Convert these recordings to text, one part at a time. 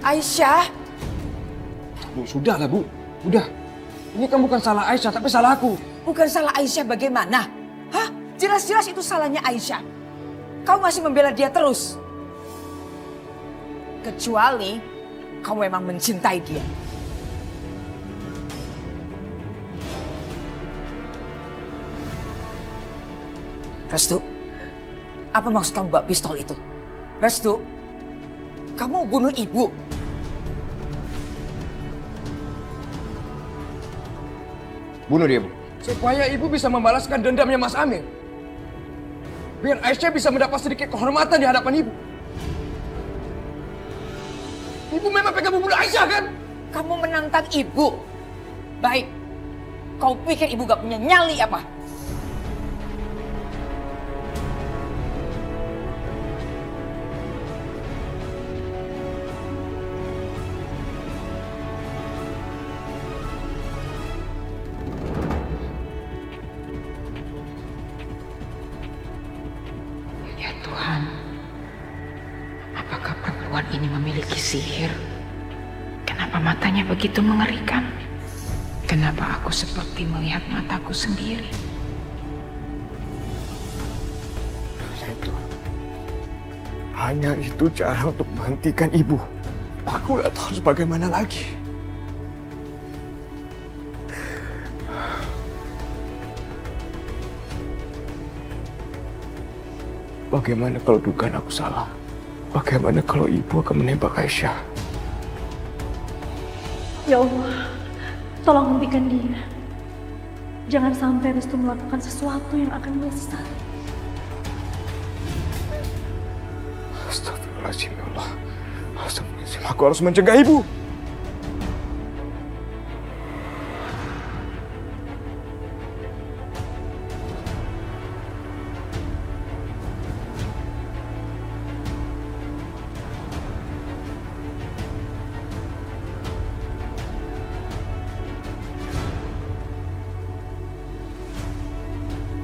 Aisyah? Bu, sudahlah Bu. Udah. Ini kan bukan salah Aisyah, tapi salah aku. Bukan salah Aisyah bagaimana? Hah? Jelas-jelas itu salahnya Aisyah. Kau masih membela dia terus. Kecuali kau memang mencintai dia. Restu, apa maksud kamu bawa pistol itu? Restu, kamu bunuh ibu. Bunuh dia, Bu. Supaya ibu bisa membalaskan dendamnya Mas Amir. Biar Aisyah bisa mendapat sedikit kehormatan di hadapan ibu. Ibu memang pengen membunuh Aisyah, kan? Kamu menantang ibu. Baik, kau pikir ibu gak punya nyali apa? Ya Tuhan, apakah perempuan ini memiliki sihir? Kenapa matanya begitu mengerikan? Kenapa aku seperti melihat mataku sendiri? Itu. Hanya itu cara untuk menghentikan ibu. Aku gak tahu harus bagaimana lagi. Bagaimana kalau dugaan aku salah? Bagaimana kalau ibu akan menembak Aisyah? Ya Allah, tolong hentikan dia. Jangan sampai Restu melakukan sesuatu yang akan menyesal. Astagfirullahaladzim, ya Allah. Astagfirullahaladzim, aku harus mencegah ibu.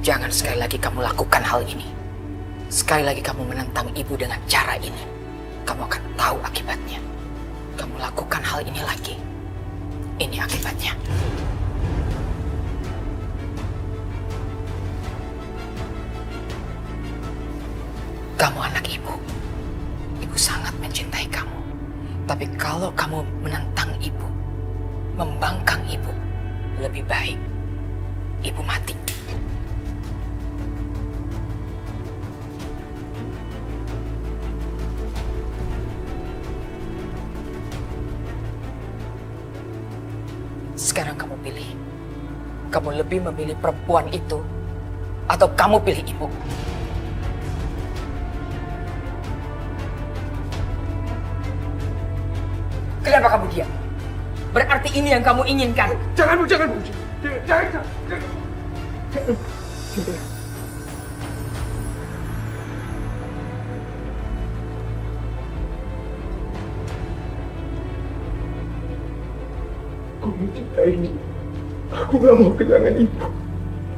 Jangan sekali lagi kamu lakukan hal ini. Sekali lagi kamu menentang ibu dengan cara ini. Kamu akan tahu akibatnya. Kamu lakukan hal ini lagi. Ini akibatnya. Kamu anak ibu. Ibu sangat mencintai kamu. Tapi kalau kamu menentang ibu, membangkang ibu, lebih baik ibu mati. Sekarang kamu pilih. Kamu lebih memilih perempuan itu atau kamu pilih ibu? Kenapa kamu diam? Berarti ini yang kamu inginkan. Jangan, Bu, jangan, Bu. Jangan. Aku mencintai ibu. Aku gak mau kehilangan ibu.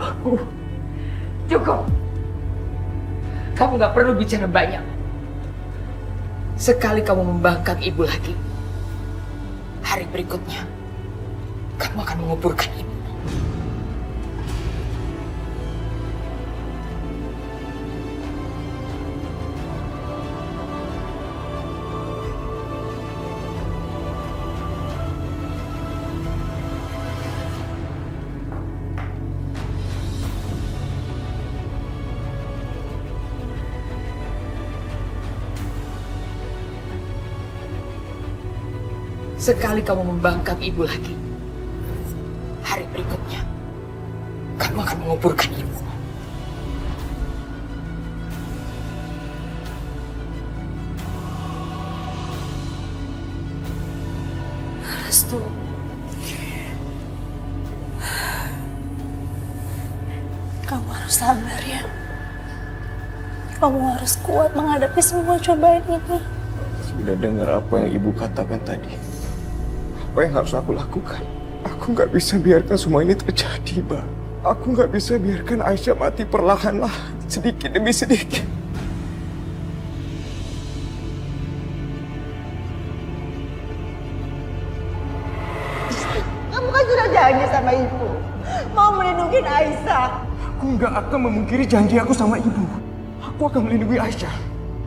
Aku... Cukup. Kamu gak perlu bicara banyak. Sekali kamu membangkang ibu lagi, hari berikutnya kamu akan menguburkan ibu. Sekali kamu membangkang ibu lagi, hari berikutnya kamu akan menguburkan ibu. Restu. Kamu harus sabar ya. Kamu harus kuat menghadapi semua cobaan ini. Sudah dengar apa yang ibu katakan tadi? Apa yang harus aku lakukan? Aku nggak bisa biarkan semua ini terjadi, Mbak. Aku nggak bisa biarkan Aisyah mati perlahan-lahan, sedikit demi sedikit. kan sudah janji sama ibu mau melindungi Aisyah. Aku nggak akan memungkiri janji aku sama ibu. Aku akan melindungi Aisyah.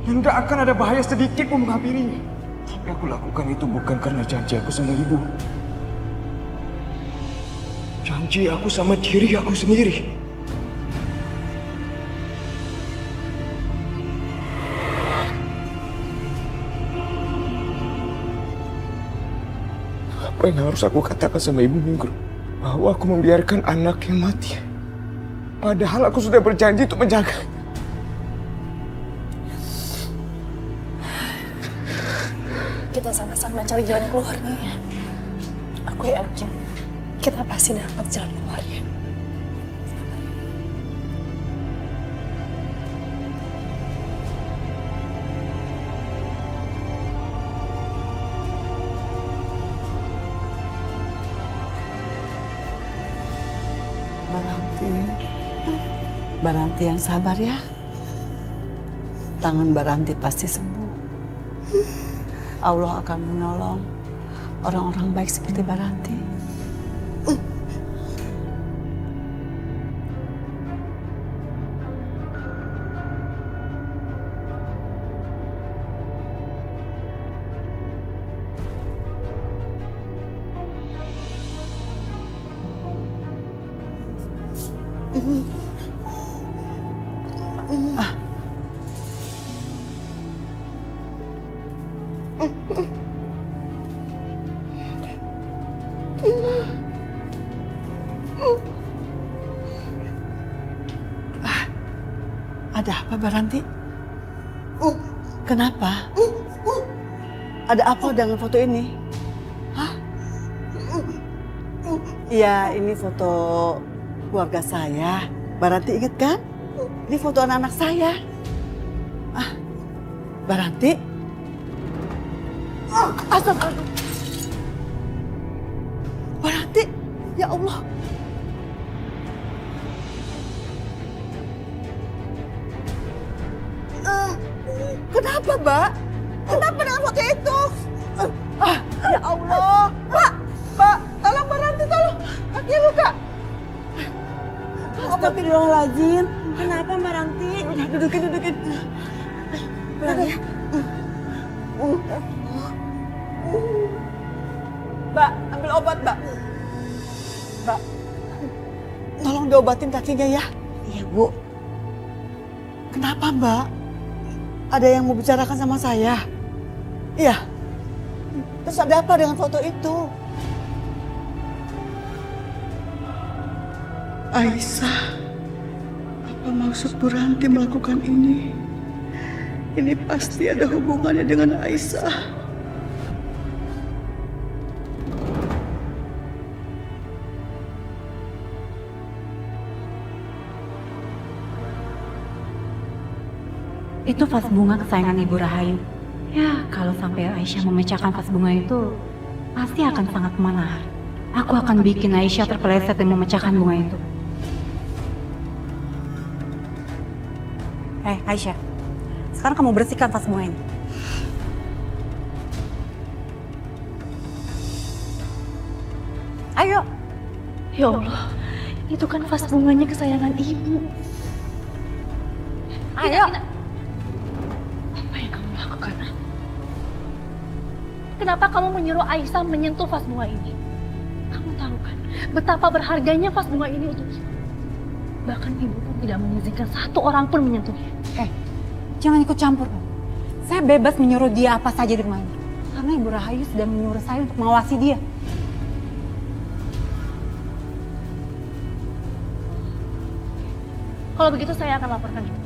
Dan nggak akan ada bahaya sedikit pun menghampirinya. Tapi aku lakukan itu bukan karena janji aku sama ibu. Janji aku sama diri aku sendiri. Apa yang harus aku katakan sama Ibu Minggro? Bahwa aku membiarkan anaknya mati. Padahal aku sudah berjanji untuk menjaga. Kita sama-sama cari jalan keluarnya ya. Aku yakin kita pasti dapat jalan keluarnya. Baranti yang sabar ya. Tangan Baranti pasti sembuh. Allah akan menolong orang-orang baik seperti Baranti. Ada apa Baranti? Kenapa? Ada apa dengan foto ini? Hah? Iya, ini foto keluarga saya. Baranti ingat kan? Ini foto anak-anak saya. Baranti? Astagfirullah. Baranti, ya Allah. Kenapa, Mbak? Kenapa dengan foto itu? Ya Allah. Mbak, tolong Baranti, tolong. Kakinya luka. Astagfirullahaladzim. Kenapa Mbak Ranti? Udah, dudukin. Mbak, ambil obat, Mbak. Mbak, tolong diobatin kakinya ya. Iya, Bu. Kenapa, Mbak? Ada yang mau bicarakan sama saya? Iya. Terus ada apa dengan foto itu? Aisyah, apa maksud Bu Ranti melakukan ini? Ini pasti ada hubungannya dengan Aisyah. Itu vas bunga kesayangan Ibu Rahayu. Ya, kalau sampai Aisyah memecahkan vas bunga itu, pasti akan sangat menahar. Aku akan bikin Aisyah terpeleset dan memecahkan bunga itu. Aisyah, sekarang kamu bersihkan vas bunga ini. Ayo. Ya Allah, itu kan vas bunganya kesayangan Ibu. Ayo. Apa yang kamu lakukan? Kenapa kamu menyuruh Aisyah menyentuh vas bunga ini? Kamu tahu kan betapa berharganya vas bunga ini untuk Ibu. Bahkan Ibu pun tidak mengizinkan satu orang pun menyentuhnya. Jangan ikut campur. Saya bebas menyuruh dia apa saja di rumah ini. Karena Ibu Rahayu sudah menyuruh saya untuk mengawasi dia. Kalau begitu saya akan laporkan Ibu.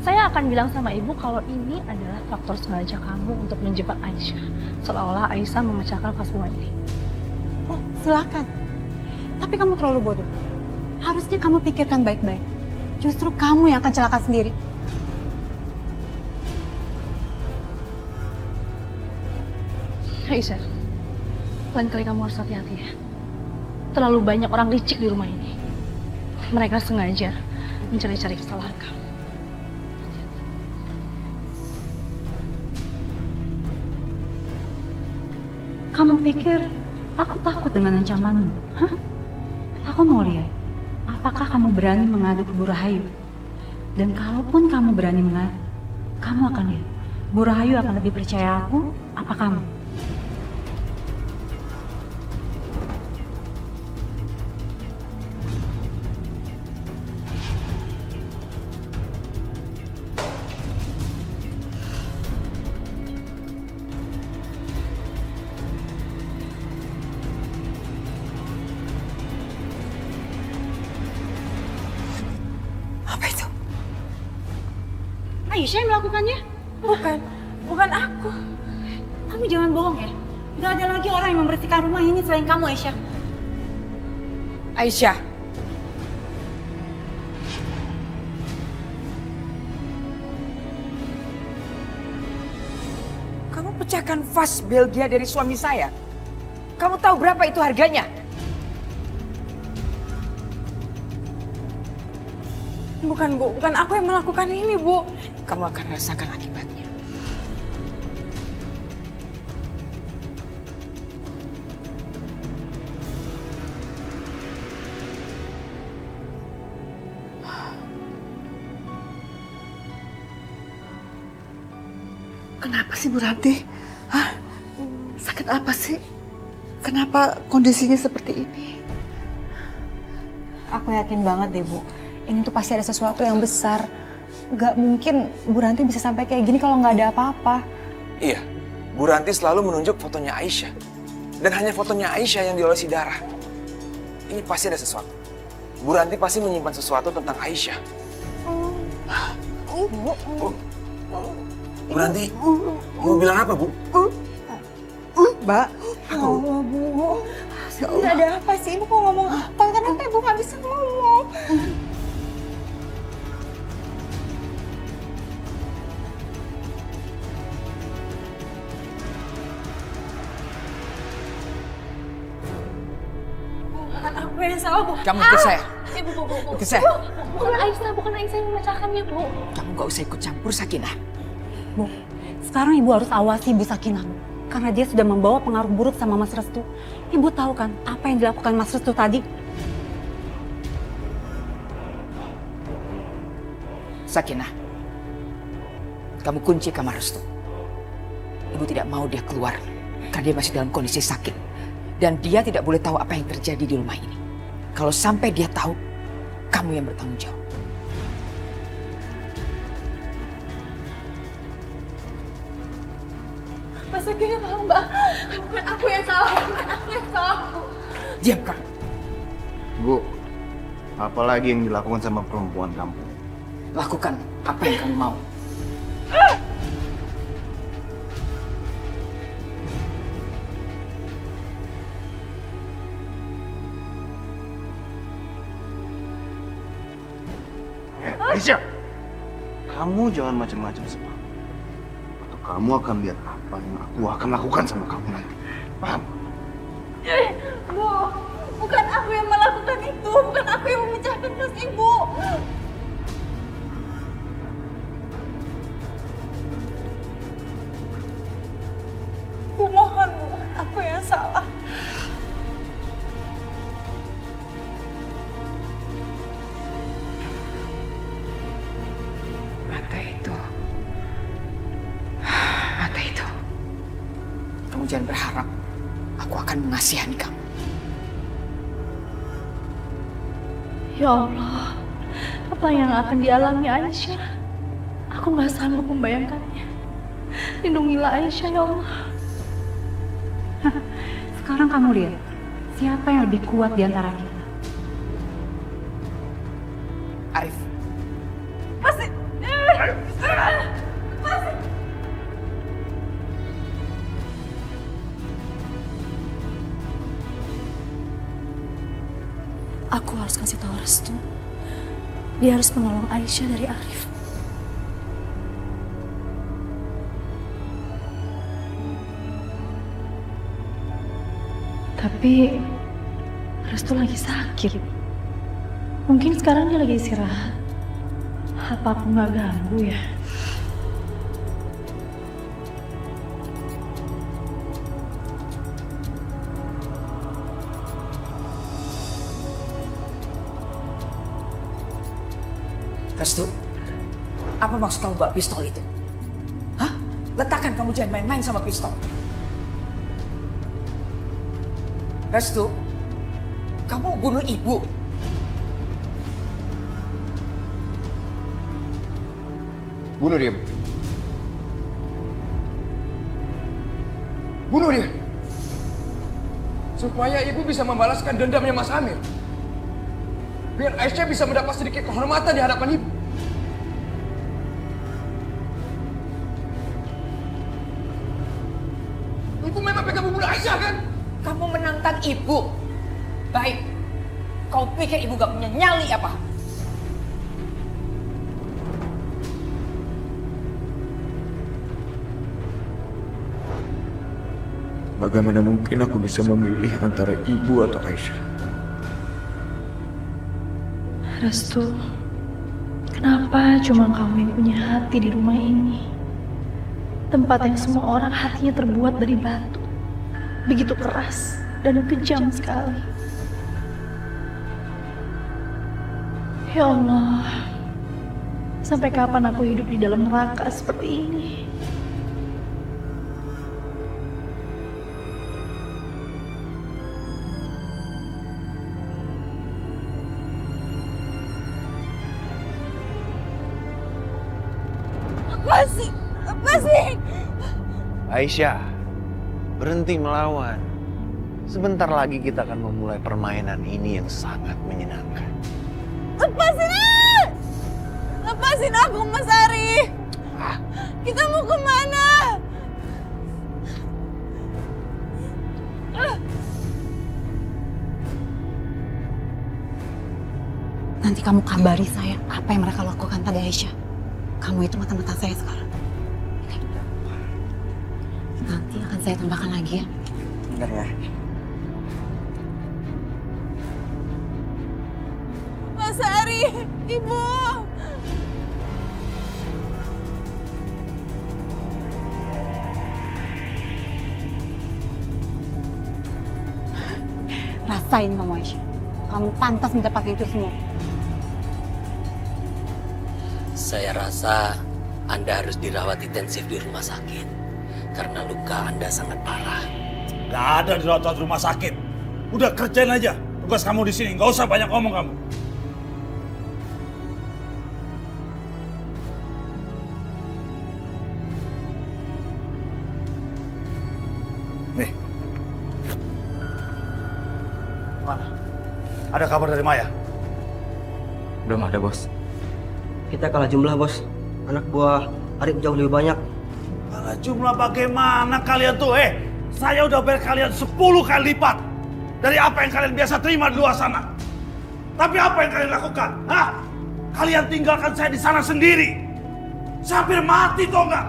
Saya akan bilang sama Ibu kalau ini adalah faktor sengaja kamu untuk menjebak Aisyah. Seolah-olah Aisyah memecahkan vas bunga ini. Oh, silakan. Tapi kamu terlalu bodoh. Harusnya kamu pikirkan baik-baik. Justru kamu yang akan celaka sendiri. Aisyah, lain kali kamu harus hati-hati ya. Terlalu banyak orang licik di rumah ini. Mereka sengaja mencari-cari kesalahan kamu. Kamu pikir Aku takut dengan ancamanmu. Hah? Aku mau lihat, apakah kamu berani mengadu ke Bu Rahayu? Dan kalaupun kamu berani mengadu, kamu akan lihat, Bu Rahayu akan lebih percaya aku apa kamu? Apa itu? Aisyah yang melakukannya? Bukan aku. Kamu jangan bohong ya. Gak ada lagi orang yang membersihkan rumah ini selain kamu, Aisyah. Aisyah. Kamu pecahkan vas Belgia dari suami saya. Kamu tahu berapa itu harganya? Bukan Bu, bukan aku yang melakukan ini Bu. Kamu akan rasakan akibatnya. Kenapa sih Bu Ranti? Hah? Sakit apa sih? Kenapa kondisinya seperti ini? Aku yakin banget deh Bu, ini tuh pasti ada sesuatu yang besar. Gak mungkin Bu Ranti bisa sampai kayak gini kalau nggak ada apa-apa. Iya, Bu Ranti selalu menunjuk fotonya Aisyah. Dan hanya fotonya Aisyah yang diolesi darah. Ini pasti ada sesuatu. Bu Ranti pasti menyimpan sesuatu tentang Aisyah. Bu Ranti, mau bilang apa Bu? Mbak, Ya Allah Bu, ini ada apa sih? Ibu kok ngomong apa? Kenapa Ibu nggak bisa ngomong? Bukan aku yang salah Bu. Kamu ikut saya. Ibu, Bu. Ikut saya. Bukan Aisyah yang memecahkannya Bu. Kamu gak usah ikut campur, Sakinah. Bu, sekarang Ibu harus awasi Ibu Sakinah. Karena dia sudah membawa pengaruh buruk sama Mas Restu. Ibu tahu kan apa yang dilakukan Mas Restu tadi? Sakinah, kamu kunci kamar Restu. Ibu tidak mau dia keluar karena dia masih dalam kondisi sakit. Dan dia tidak boleh tahu apa yang terjadi di rumah ini. Kalau sampai dia tahu, kamu yang bertanggung jawab. Masa gini Mbak? Bukan aku yang salah, Bu. Diam kamu. Bu, apalagi yang dilakukan sama perempuan kamu? Lakukan apa yang kamu mau. Aisyah, kamu jangan macam-macam sama aku. Atau kamu akan lihat apa yang aku akan lakukan sama kamu nanti. Paham? Bu, bukan aku yang melakukan itu. Bukan aku yang memecahkan tas Ibu. Bu, mohon, Bu. Aku yang salah. Mata itu. Mata itu. Kamu jangan berharap aku akan mengasihani kamu. Ya Allah, apa yang akan dialami Aisyah? Aku gak sanggup membayangkannya. Lindungilah Aisyah, ya Allah. Sekarang kamu lihat, siapa yang lebih kuat di antara kita? Arif, Aku harus kasih tahu Restu. Dia harus menolong Aisyah dari Arif. Tapi Restu lagi sakit. Mungkin sekarang dia lagi istirahat. Apa aku nggak ganggu ya? Restu, apa maksud kamu bawa pistol itu? Hah? Letakkan, kamu jangan main-main sama pistol. Restu, kamu bunuh ibu. Bunuh dia, Bu. Bunuh dia. Supaya ibu bisa membalaskan dendamnya Mas Amir. Biar Aisyah bisa mendapat sedikit kehormatan di hadapan ibu. Ibu memang pegang membunuh Aisyah kan? Kamu menantang ibu. Baik, kau pikir ibu gak punya nyali apa? Bagaimana mungkin aku bisa memilih antara ibu atau Aisyah? Restu, kenapa cuma kamu yang punya hati di rumah ini? Tempat yang semua orang hatinya terbuat dari batu. Begitu keras dan kejam sekali. Ya Allah, sampai kapan aku hidup di dalam neraka seperti ini? Lepasin! Aisyah, berhenti melawan. Sebentar lagi kita akan memulai permainan ini yang sangat menyenangkan. Lepasin! Lepasin aku, Mas Ari! Kita mau kemana? Nanti kamu kabari saya apa yang mereka lakukan pada Aisyah. Kamu itu mata-mata saya sekarang. Oke. Nanti akan saya tambahkan lagi ya. Bentar ya. Mas Ari, Ibu! Rasain kamu Aisyah. Kamu pantas mendapatkan itu semua. Saya rasa Anda harus dirawat intensif di rumah sakit. Karena luka Anda sangat parah. Gak ada dirawat rumah sakit. Udah kerjain aja tugas kamu di sini. Gak usah banyak ngomong kamu. Nih. Mana? Ada kabar dari Maya? Belum ada, Bos. Kita kalah jumlah, Bos. Anak buah Arif jauh lebih banyak. Kalah jumlah bagaimana kalian tuh? Saya udah bayar kalian 10 kali lipat dari apa yang kalian biasa terima di luar sana. Tapi apa yang kalian lakukan? Hah? Kalian tinggalkan saya di sana sendiri. Saya hampir mati, tau nggak?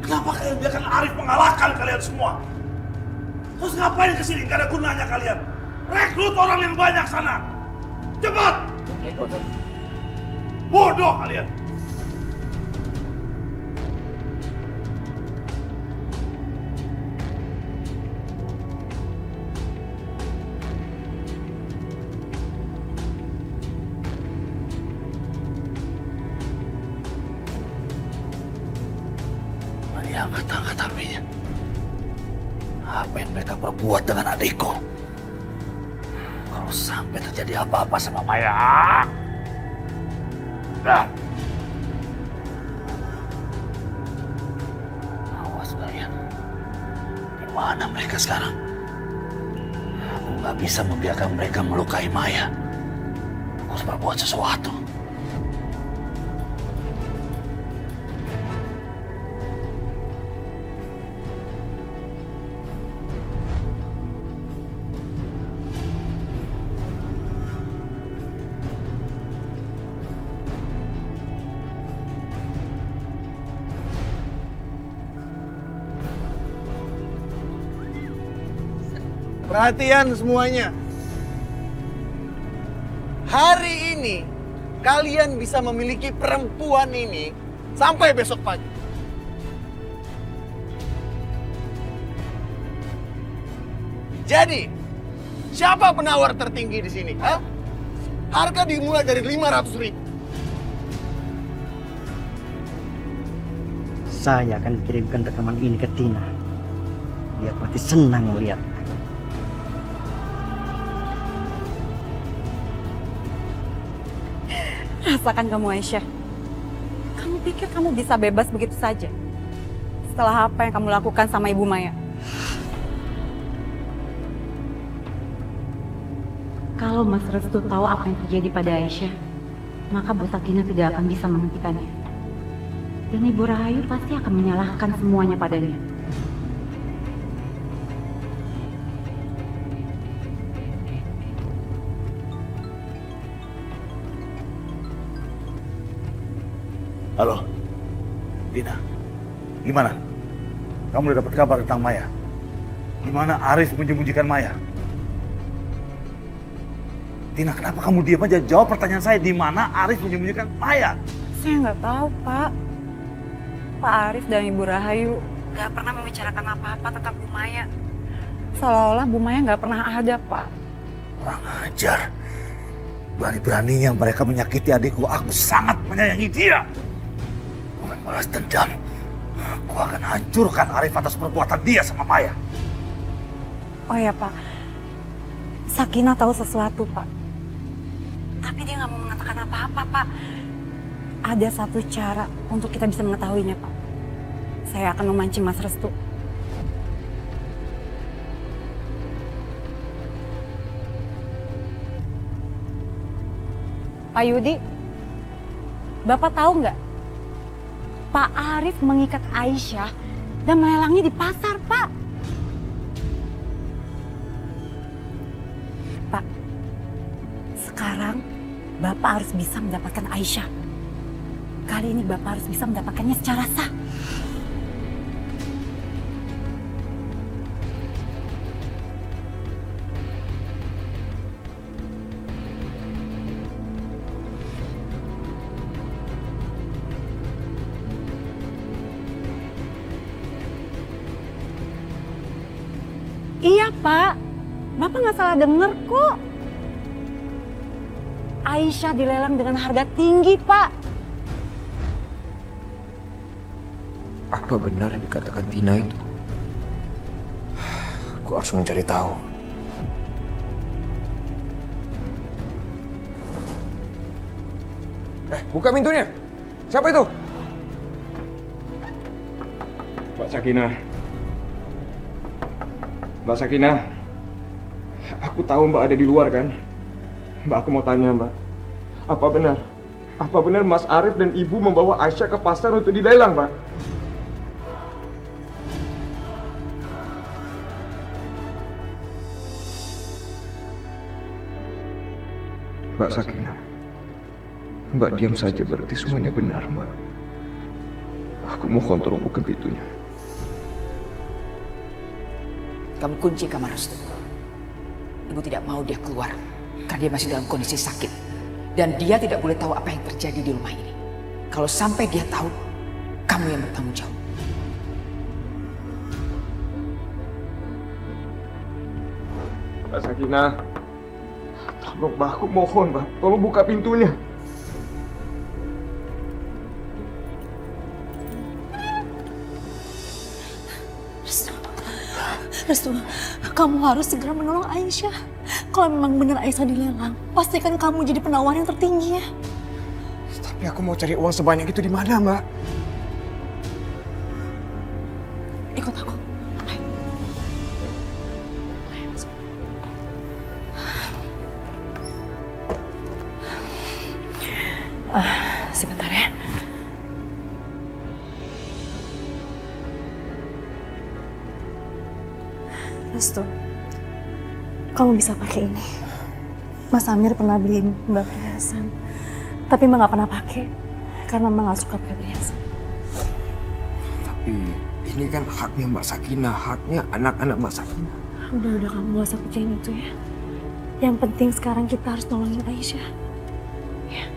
Kenapa kalian biarkan Arif mengalahkan kalian semua? Terus ngapain kesini? Gak ada gunanya kalian. Rekrut orang yang banyak sana. Cepat! Bodoh kalian. Mari angkat apinya. Apa yang mereka perbuat dengan adikku? Kalau sampai terjadi apa-apa sama Maya. Awas kalian. Di mana mereka sekarang? Aku nggak bisa membiarkan mereka melukai Maya. Aku harus berbuat sesuatu. Perhatian semuanya. Hari ini kalian bisa memiliki perempuan ini sampai besok pagi. Jadi, siapa penawar tertinggi di sini? Hah? Harga dimulai dari 500.000. saya akan kirimkan rekaman ini ke Tina. Dia pasti senang melihat. Rasakan kamu Aisyah. Kamu pikir kamu bisa bebas begitu saja? Setelah apa yang kamu lakukan sama Ibu Maya? Kalau Mas Restu tahu apa yang terjadi pada Aisyah, maka Bu Sakinah tidak akan bisa menghentikannya. Dan Ibu Rahayu pasti akan menyalahkan semuanya padanya. Halo, Tina. Gimana? Kamu udah dapat kabar tentang Maya? Gimana Arif menyembunyikan Maya? Tina, kenapa kamu diam aja? Jawab pertanyaan saya, di mana Arif menyembunyikan Maya? Saya nggak tahu, Pak. Pak Arif dan Ibu Rahayu nggak pernah membicarakan apa-apa tentang Bu Maya. Seolah-olah Bu Maya nggak pernah ada, Pak. Kurang ajar. Berani-beraninya mereka menyakiti adikku. Aku sangat menyayangi dia. Aku akan balas dendam. Aku akan hancurkan Arif atas perbuatan dia sama Maya. Oh ya, Pak. Sakinah tahu sesuatu, Pak. Tapi dia nggak mau mengatakan apa-apa, Pak. Ada satu cara untuk kita bisa mengetahuinya, Pak. Saya akan memancing Mas Restu. Pak Yudi, Bapak tahu nggak? Pak Arif mengikat Aisyah dan melelangnya di pasar, Pak. Pak, sekarang Bapak harus bisa mendapatkan Aisyah. Kali ini Bapak harus bisa mendapatkannya secara sah. Iya, Pak. Bapak nggak salah dengar kok. Aisyah dilelang dengan harga tinggi, Pak. Apa benar yang dikatakan Tina itu? Aku harus mencari tahu. Buka pintunya. Siapa itu? Mbak Sakinah. Mbak Sakinah. Aku tahu Mbak ada di luar kan? Mbak, aku mau tanya Mbak. Apa benar? Apa benar Mas Arif dan Ibu membawa Aisyah ke pasar untuk dilelang, Mbak? Mbak Sakinah, Mbak diam saja berarti semuanya benar, Mbak. Aku mohon tolong buka pintunya. Kamu kunci kamar Restu. Ibu tidak mau dia keluar karena dia masih dalam kondisi sakit. Dan dia tidak boleh tahu apa yang terjadi di rumah ini. Kalau sampai dia tahu, kamu yang bertanggung jawab. Mbak Sakinah, tolong Mbak, aku mohon Mbak, tolong buka pintunya. Restu, kamu harus segera menolong Aisyah. Kalau memang benar Aisyah dilelang, pastikan kamu jadi penawar yang tertinggi ya. Tapi aku mau cari uang sebanyak itu di mana, Mbak? Ikut aku. Sebentar ya. Restu, kamu bisa pakai ini. Mas Amir pernah beliin Mbak perhiasan, tapi Mbak nggak pernah pakai karena Mbak nggak suka pakai perhiasan. Tapi ini kan haknya Mbak Sakinah, haknya anak-anak Mbak Sakinah. Udah kamu gak usah pikirin itu ya. Yang penting sekarang kita harus nolongin Aisyah. Ya.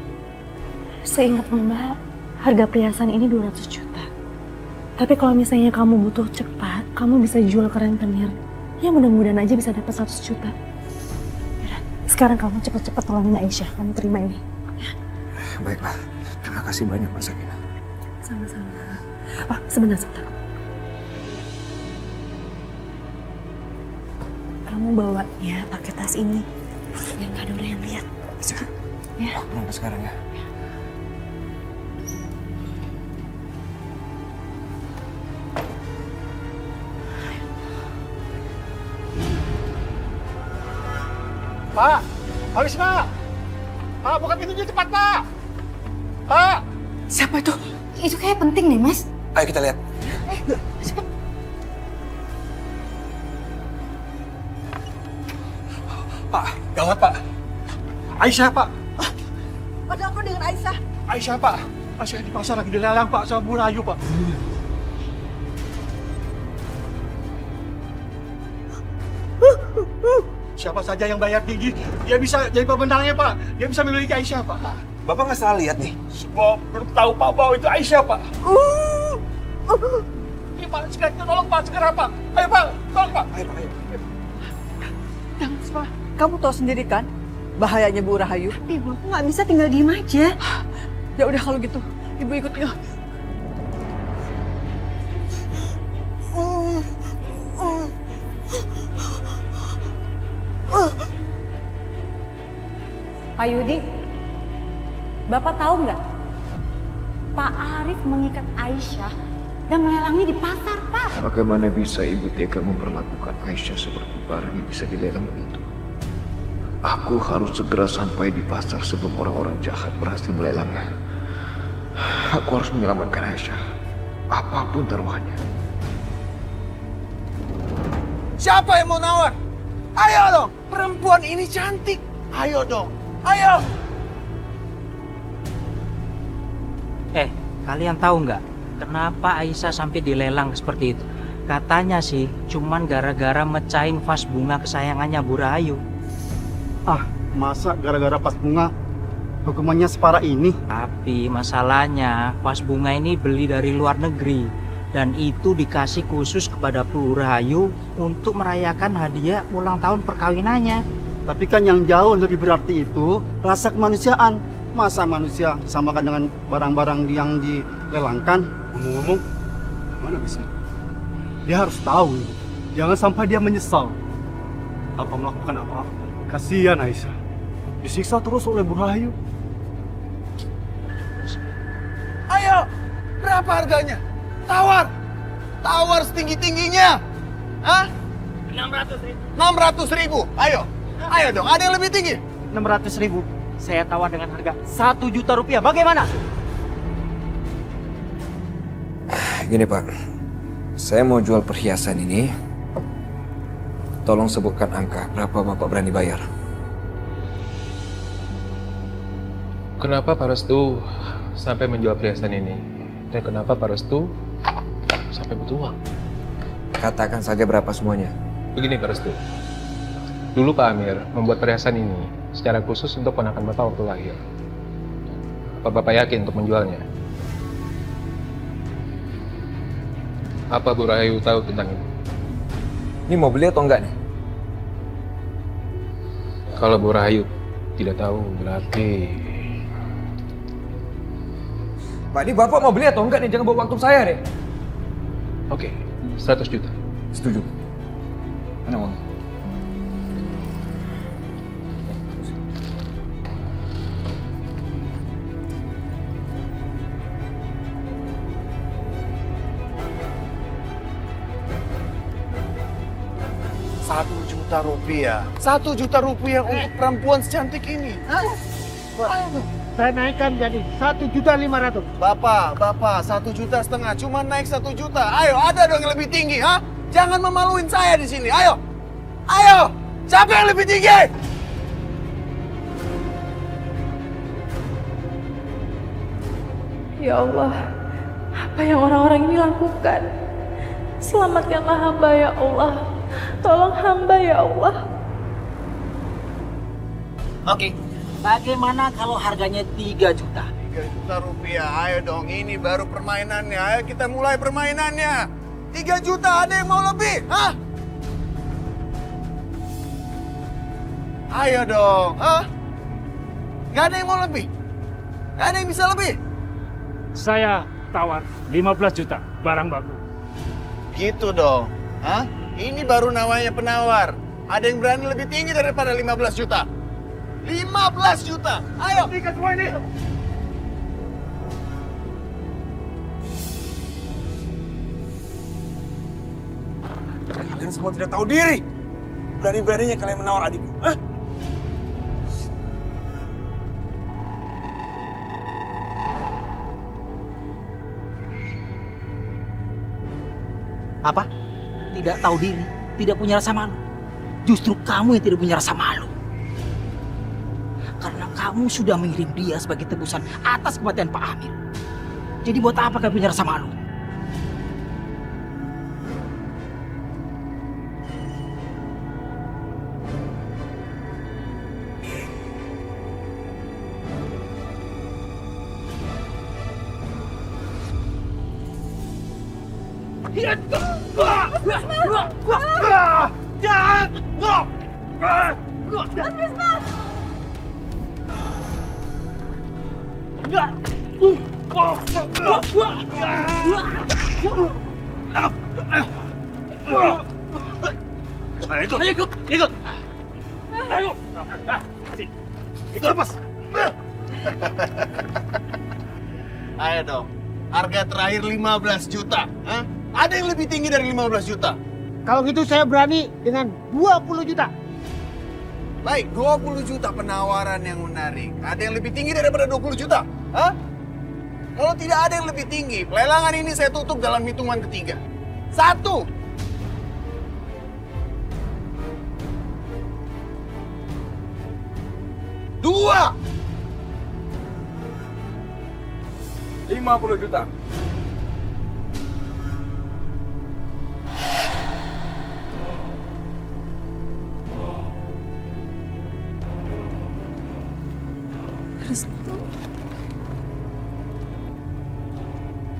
Seingat Mbak, harga perhiasan ini 200 juta. Tapi kalau misalnya kamu butuh cepat, kamu bisa jual ke rentenir. Ya mudah-mudahan aja bisa dapat 100 juta. Yaudah, sekarang kamu cepat-cepat tolongin Aisyah. Kamu terima ini. Ya. Baiklah, terima kasih banyak Mbak Sakinah. Sama-sama. Sebentar. Kamu bawa ya pakai tas ini. Biar nggak ada orang yang lihat. Ya. Berangkat sekarang ya. Pak, habis Pak. Pak, buka pintunya cepat Pak. Pak. Siapa itu? Itu kayak penting nih, Mas. Ayo kita lihat. Pak, gawat Pak. Aisyah Pak. Ada apa dengan Aisyah? Aisyah Pak. Aisyah di pasar lagi dilelang Pak sama Bu Rahayu Pak. Siapa saja yang bayar tinggi, dia bisa jadi pemenangnya Pak. Dia bisa memiliki Aisyah Pak. Bapak nggak salah lihat nih. Semua belum tahu Pak bahwa itu Aisyah Pak. Ini Pak, segera tolong Pak, segera Pak. Ayo Pak, tolong Pak. Ayo. Pak, kamu tahu sendiri kan bahayanya Bu Rahayu? Ibu, aku nggak bisa tinggal diem aja. Ya udah kalau gitu, Ibu ikut yuk. Pak Yudi, Bapak tahu nggak? Pak Arif mengikat Aisyah dan melelangnya di pasar, Pak. Bagaimana bisa ibu tega memperlakukan Aisyah seperti barang yang bisa dilelang begitu? Aku harus segera sampai di pasar sebelum orang-orang jahat berhasil melelangnya. Aku harus menyelamatkan Aisyah, apapun taruhannya. Siapa yang mau nawar? Ayo dong, perempuan ini cantik. Ayo dong, ayo. Kalian tahu nggak kenapa Aisyah sampai dilelang seperti itu? Katanya sih cuman gara-gara mecahin vas bunga kesayangannya Bu Rahayu. Ah, masa gara-gara vas bunga hukumannya separah ini? Tapi masalahnya vas bunga ini beli dari luar negeri dan itu dikasih khusus kepada Bu Rahayu untuk merayakan hadiah ulang tahun perkawinannya. Tapi kan yang jauh lebih berarti itu rasa kemanusiaan. Masa manusia disamakan dengan barang-barang yang dilelangkan? Ngomong-ngomong, mana bisa? Dia harus tahu, jangan sampai dia menyesal tanpa melakukan apa-apa. Kasihan Aisyah, disiksa terus oleh Bu Rahayu. Ayo, berapa harganya? Tawar, tawar setinggi-tingginya. Hah? 600.000. Ayo, ayo dong, ada yang lebih tinggi? 600.000. Saya tawar dengan harga 1 juta rupiah. Bagaimana? Gini Pak, saya mau jual perhiasan ini. Tolong sebutkan angka berapa Bapak berani bayar. Kenapa Pak Restu sampai menjual perhiasan ini? Dan kenapa Pak Restu sampai butuh uang? Katakan saja berapa semuanya. Begini Pak Restu, dulu Pak Amir membuat perhiasan ini secara khusus untuk ponakan Bapak waktu lahir. Apa Bapak yakin untuk menjualnya? Apa Bu Rahayu tahu tentang ini? Ini mau beli atau enggak nih? Kalau Bu Rahayu tidak tahu, berarti... Pak, ini Bapak mau beli atau enggak nih? Jangan bawa waktu saya deh. Oke, 100 juta. Setuju. Mana uang? Rp1 juta. 1 juta rupiah untuk perempuan secantik ini. Hah? Saya naikkan jadi 1.500.000. Bapak, 1,5 juta. Cuma naik 1 juta. Ayo, ada dong yang lebih tinggi, ha? Jangan memaluin saya di sini. Ayo, ayo. Siapa yang lebih tinggi? Ya Allah, apa yang orang-orang ini lakukan? Selamatkanlah hamba ya Allah. Tolong hamba ya Allah. Oke, bagaimana kalau harganya 3 juta? 3 juta rupiah, ayo dong, ini baru permainannya. Ayo kita mulai permainannya. 3 juta, ada yang mau lebih? Hah? Ayo dong, hah? Gak ada yang mau lebih? Gak ada yang bisa lebih? Saya tawar 15 juta barang baku. Gitu dong. Hah? Ini baru namanya penawar. Ada yang berani lebih tinggi daripada 15 juta. 15 juta. Ayo. Tiket semua ini. Kalian semua tidak tahu diri. Berani-beraninya kalian menawar adikku. Hah? Apa? Tidak tahu diri, tidak punya rasa malu. Justru kamu yang tidak punya rasa malu. Karena kamu sudah mengirim dia sebagai tebusan atas kematian Pak Amir. Jadi buat apa kamu punya rasa malu? Ikut. Ayo. Itu lepas. Ayo dong. Harga terakhir 15 juta. Hah? Ada yang lebih tinggi dari 15 juta. Kalau gitu saya berani dengan 20 juta. Baik, 20 juta penawaran yang menarik. Ada yang lebih tinggi daripada 20 juta? Hah? Kalau tidak ada yang lebih tinggi, pelelangan ini saya tutup dalam hitungan ketiga. 1. 2. 50 juta.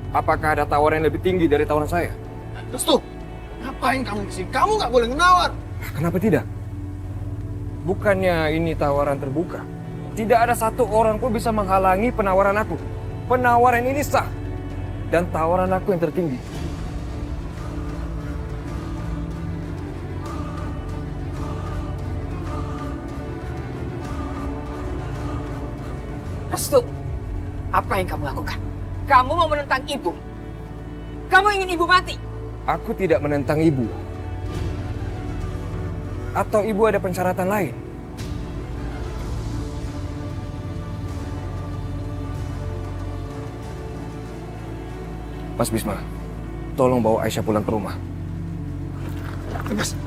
Apakah ada tawaran yang lebih tinggi dari tawaran saya? Restu, ngapain kamu kesini? Kamu nggak boleh menawar. Kenapa tidak? Bukannya ini tawaran terbuka. Tidak ada satu orang pun bisa menghalangi penawaran aku. Penawaran ini sah. Dan tawaran aku yang tertinggi. Restu, apa yang kamu lakukan? Kamu mau menentang ibu? Kamu ingin ibu mati? Aku tidak menentang ibu. Atau ibu ada persyaratan lain? Mas Bisma, tolong bawa Aisyah pulang ke rumah. Mas.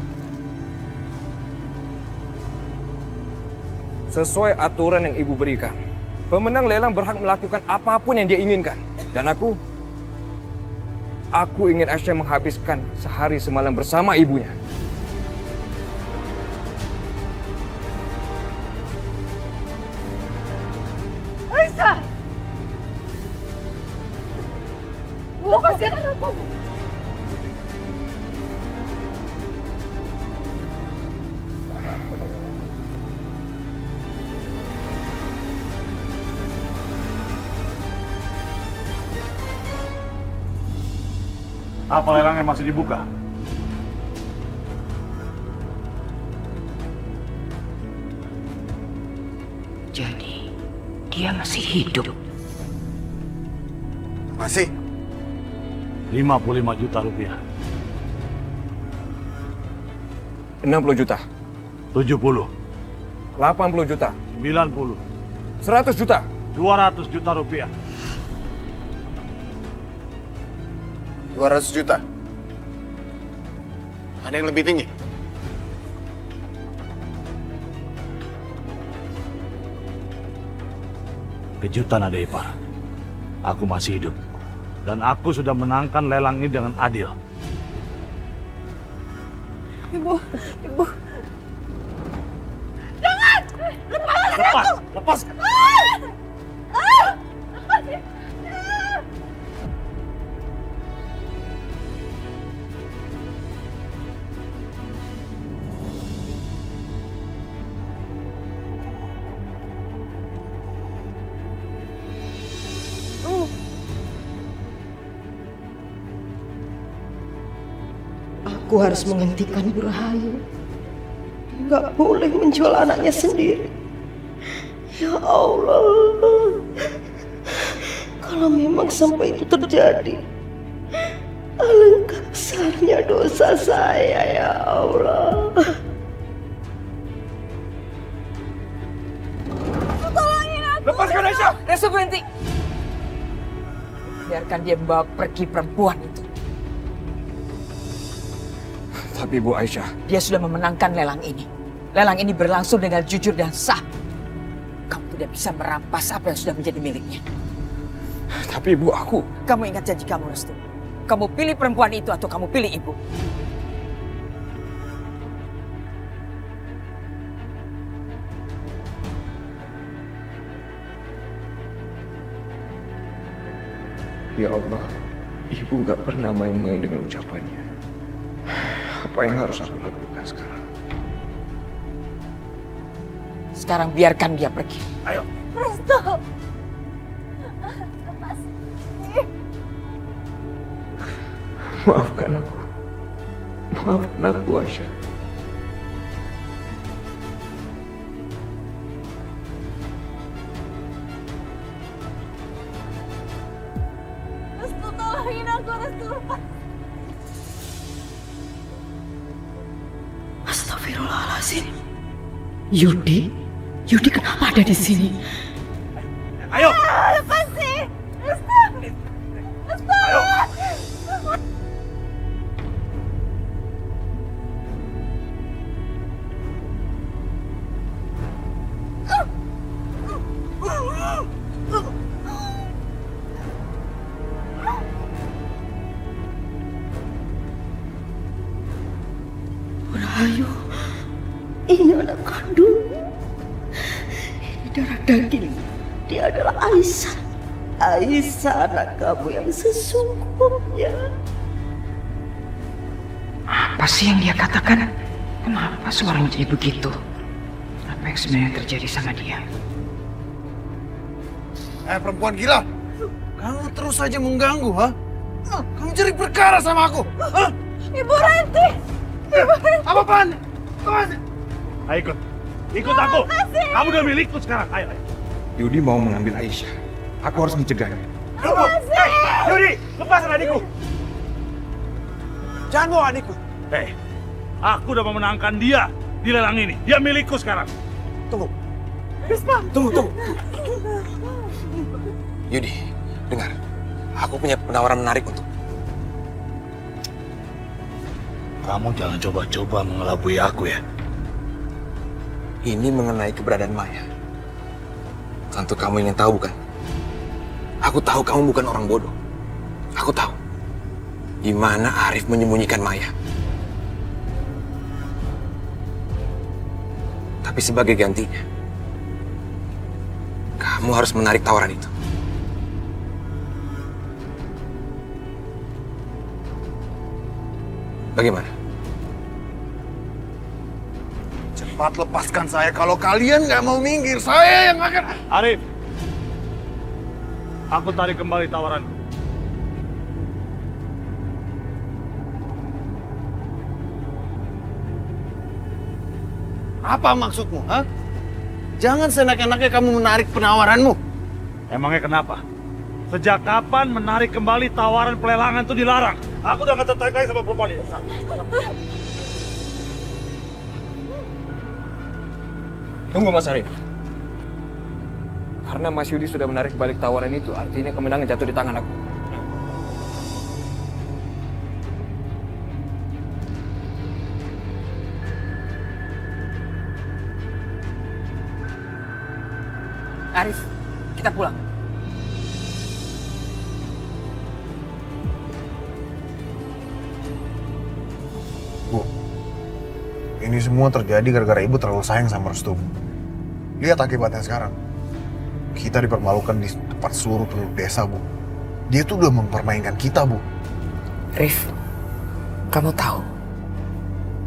Sesuai aturan yang ibu berikan, pemenang lelang berhak melakukan apapun yang dia inginkan. Dan aku ingin Aisyah menghabiskan sehari semalam bersama ibunya. Aisyah! Lepaskan anakku! Apa lelangnya masih dibuka? Jadi, dia masih hidup. Masih. 55 juta rupiah. 60 juta. 70. 80 juta. 90. 100 juta. 200 juta rupiah. 200 juta. Ada yang lebih tinggi? Kejutan ada ipar. Aku masih hidup. Dan aku sudah menangkan lelang ini dengan adil. Ibu. Jangan! Lepas! Lepas! Aku harus menghentikan Bu Rahayu. Nggak boleh menjual anaknya sendiri. Ya Allah, kalau memang sampai itu terjadi, alangkah besarnya dosa saya, ya Allah. Tolongin aku. Lepaskan Aisyah! Restu berhenti. Biarkan dia membawa pergi perempuan itu. Tapi Bu Aisyah, Dia sudah memenangkan lelang ini. Lelang ini berlangsung dengan jujur dan sah. Kamu tidak bisa merampas apa yang sudah menjadi miliknya. tapi Bu, aku... Kamu ingat janji kamu, Restu. Kamu pilih perempuan itu atau kamu pilih ibu. Ya Allah, Ibu nggak pernah main-main dengan ucapannya. Apa yang harus aku lakukan sekarang? Sekarang biarkan dia pergi. Ayo. Restu. Maafkan aku. Maafkan aku, Aisyah. Restu, tolongin aku, Restu. Astagfirullahaladzim. Yudi? Yudi kenapa ada di sini? Ayo! Lepasin! Restu! Restu! Rahayu, ini anak kandung. Ini darah daging. Dia adalah Aisyah. Aisyah anak kamu yang sesungguhnya. Apa sih yang dia katakan? Kenapa suaranya jadi begitu? Apa yang sebenarnya terjadi sama dia? Perempuan gila. Kamu terus saja mengganggu, ha? Kamu cari perkara sama aku, ha? Ibu Ranti! Ibu Ranti! Apa-apaan? Ayo ikut. Ikut aku. Kamu udah milikku sekarang. Ayo, ayo. Yudi mau mengambil Aisyah. Aku harus mencegahnya. Tunggu! Yudi, lepaskan adikku. Jangan bawa adikku. Aku udah memenangkan dia di lelang ini. Dia milikku sekarang. Tunggu. Risma! Tunggu. Yudi, dengar. Aku punya penawaran menarik untuk... Kamu jangan coba-coba mengelabui aku ya. Ini mengenai keberadaan Maya. Tentu kamu ingin tahu, bukan? Aku tahu kamu bukan orang bodoh. Aku tahu di mana Arif menyembunyikan Maya. Tapi sebagai gantinya, kamu harus menarik tawaran itu. Bagaimana? Cepat lepaskan saya. Kalau kalian nggak mau minggir, saya yang akan... Arif, aku tarik kembali tawaranku. Apa maksudmu, ha? Jangan seenak-enaknya kamu menarik penawaranmu. Emangnya kenapa? Sejak kapan menarik kembali tawaran pelelangan itu dilarang? Aku udah gak tertarik lagi sama perempuan ini. Tunggu Mas Arif. Karena Mas Yudi sudah menarik balik tawaran itu, artinya kemenangan jatuh di tangan aku. Arif, kita pulang. Bu, ini semua terjadi gara-gara ibu terlalu sayang sama Restu. Lihat akibatnya sekarang. Kita dipermalukan di depan seluruh penduduk desa, Bu. Dia tuh udah mempermainkan kita, Bu. Rif, kamu tahu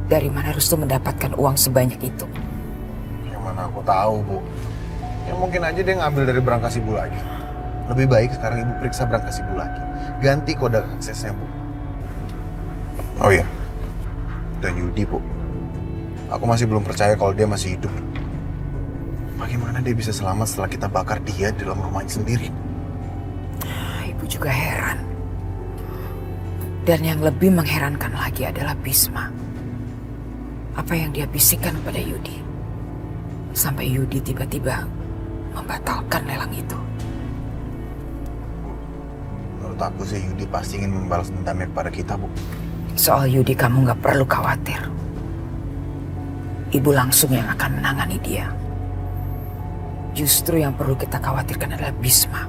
dari mana Restu mendapatkan uang sebanyak itu? Yang mana aku tahu, Bu. Ya mungkin aja dia ngambil dari berangkas ibu lagi. Lebih baik sekarang ibu periksa berangkas ibu lagi. Ganti kode aksesnya, Bu. Oh iya, Dan Yudi, Bu. Aku masih belum percaya kalau dia masih hidup. Bagaimana dia bisa selamat setelah kita bakar dia di dalam rumahnya sendiri? Ibu juga heran. Dan yang lebih mengherankan lagi adalah Bisma. Apa yang dia bisikkan kepada Yudi. Sampai Yudi tiba-tiba membatalkan lelang itu. Menurut aku sih Yudi pasti ingin membalas dendamnya kepada kita, Bu. Soal Yudi kamu gak perlu khawatir. Ibu langsung yang akan menangani dia. Justru yang perlu kita khawatirkan adalah Bisma.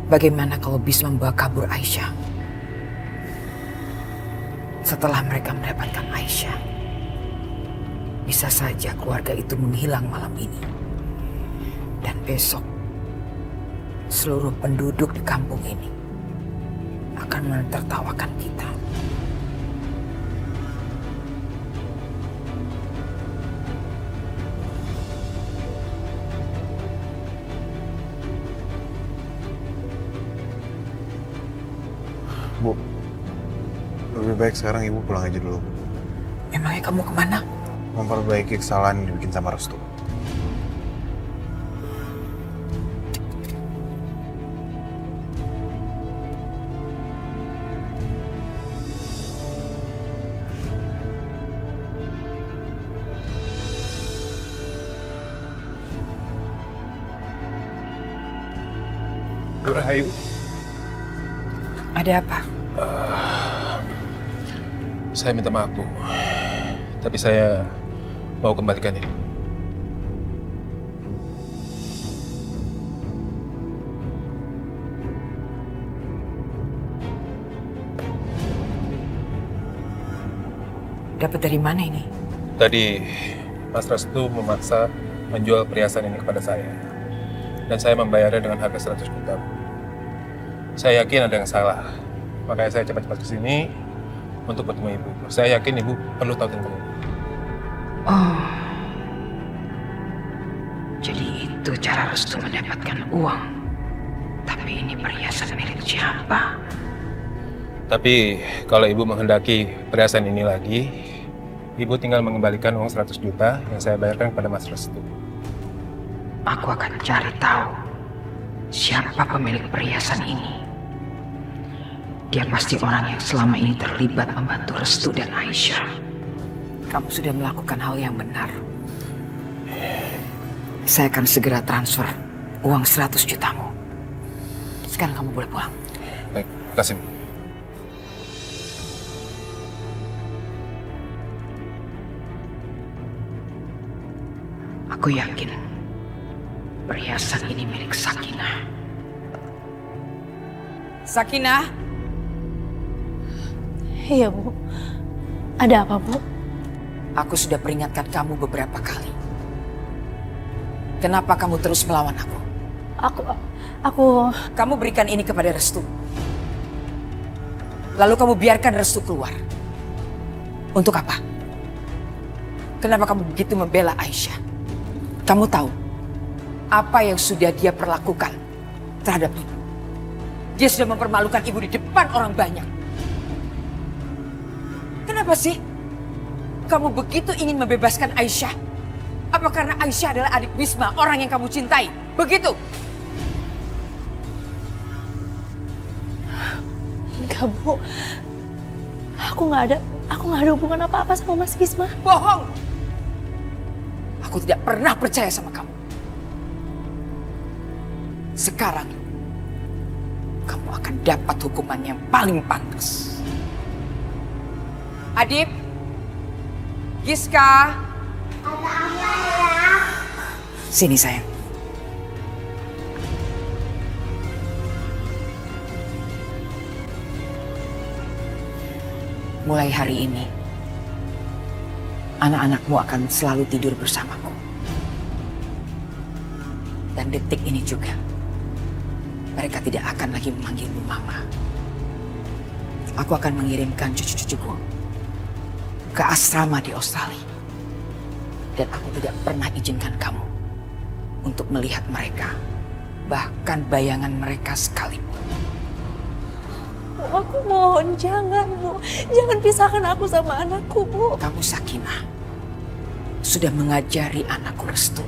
Bagaimana kalau Bisma membawa kabur Aisyah? Setelah mereka mendapatkan Aisyah, bisa saja keluarga itu menghilang malam ini. Dan besok, seluruh penduduk di kampung ini akan menertawakan kita. Bu, lebih baik sekarang Ibu pulang aja dulu. Emangnya kamu kemana? Memperbaiki kesalahan yang dibikin sama Restu. Rahayu. Ada apa? Saya minta maaf, Bu. Tapi saya mau kembalikan ini. Dapat dari mana ini? Tadi Mas Restu memaksa menjual perhiasan ini kepada saya. Dan saya membayarnya dengan harga 100 juta. Saya yakin ada yang salah. Makanya saya cepat-cepat ke sini untuk bertemu Ibu. Saya yakin Ibu perlu tahu tentang ini. Oh. Jadi itu cara Restu mendapatkan uang. Tapi ini perhiasan milik siapa? Tapi kalau Ibu menghendaki perhiasan ini lagi, Ibu tinggal mengembalikan uang 100 juta yang saya bayarkan kepada Mas Restu. Aku akan cari tahu siapa pemilik perhiasan ini. Dia pasti orang yang selama ini terlibat membantu Restu dan Aisyah. Kamu sudah melakukan hal yang benar. Saya akan segera transfer uang 100 jutamu. Sekarang kamu boleh pulang. Baik, terima kasih. Aku yakin perhiasan ini milik Sakinah. Sakinah? Iya, Bu. Ada apa, Bu? Aku sudah peringatkan kamu beberapa kali. Kenapa kamu terus melawan aku? Kamu berikan ini kepada Restu. Lalu kamu biarkan Restu keluar. Untuk apa? Kenapa kamu begitu membela Aisyah? Kamu tahu apa yang sudah dia perlakukan terhadap ibu. Dia sudah mempermalukan ibu di depan orang banyak. Kenapa sih kamu begitu ingin membebaskan Aisyah? Apa karena Aisyah adalah adik Bisma, orang yang kamu cintai? Begitu? Enggak, Bu. Aku nggak ada hubungan apa-apa sama Mas Bisma. Bohong. Aku tidak pernah percaya sama kamu. Sekarang kamu akan dapat hukuman yang paling pantas. Adip, Giska. Ada apa ya? Sini sayang. Mulai hari ini, anak-anakmu akan selalu tidur bersamaku. Dan detik ini juga, mereka tidak akan lagi memanggilmu Mama. Aku akan mengirimkan cucu-cucuku ke asrama di Australia. Dan aku tidak pernah izinkan kamu untuk melihat mereka, bahkan bayangan mereka sekalipun. Bu, aku mohon jangan, Bu. Jangan pisahkan aku sama anakku, Bu. Kamu Sakinah sudah mengajari anakku Restu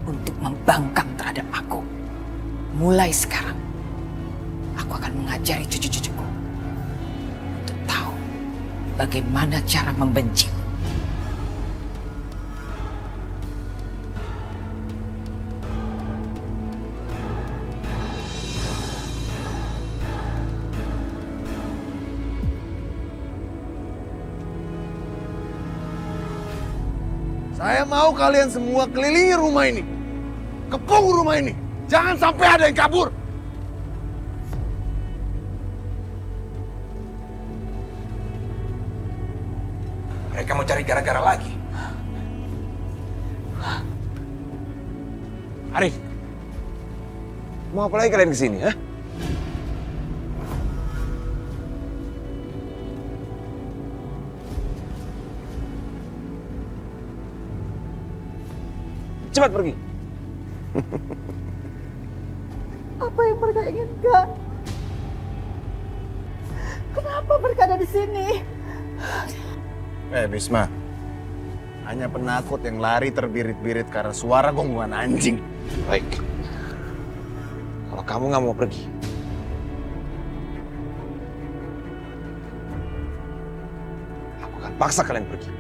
untuk membangkang terhadap aku. Mulai sekarang, aku akan mengajari cucu-cucuku untuk tahu bagaimana cara membenci. Saya mau kalian semua kelilingi rumah ini. Kepung rumah ini. Jangan sampai ada yang kabur. Mereka mau cari gara-gara lagi. Arif, mau apa lagi kalian kesini, ha? Cepat pergi. Apa yang mereka inginkan? Kenapa mereka ada di sini? Bisma. Hanya penakut yang lari terbirit-birit karena suara gonggongan anjing. Baik. Kalau kamu nggak mau pergi, aku akan paksa kalian pergi.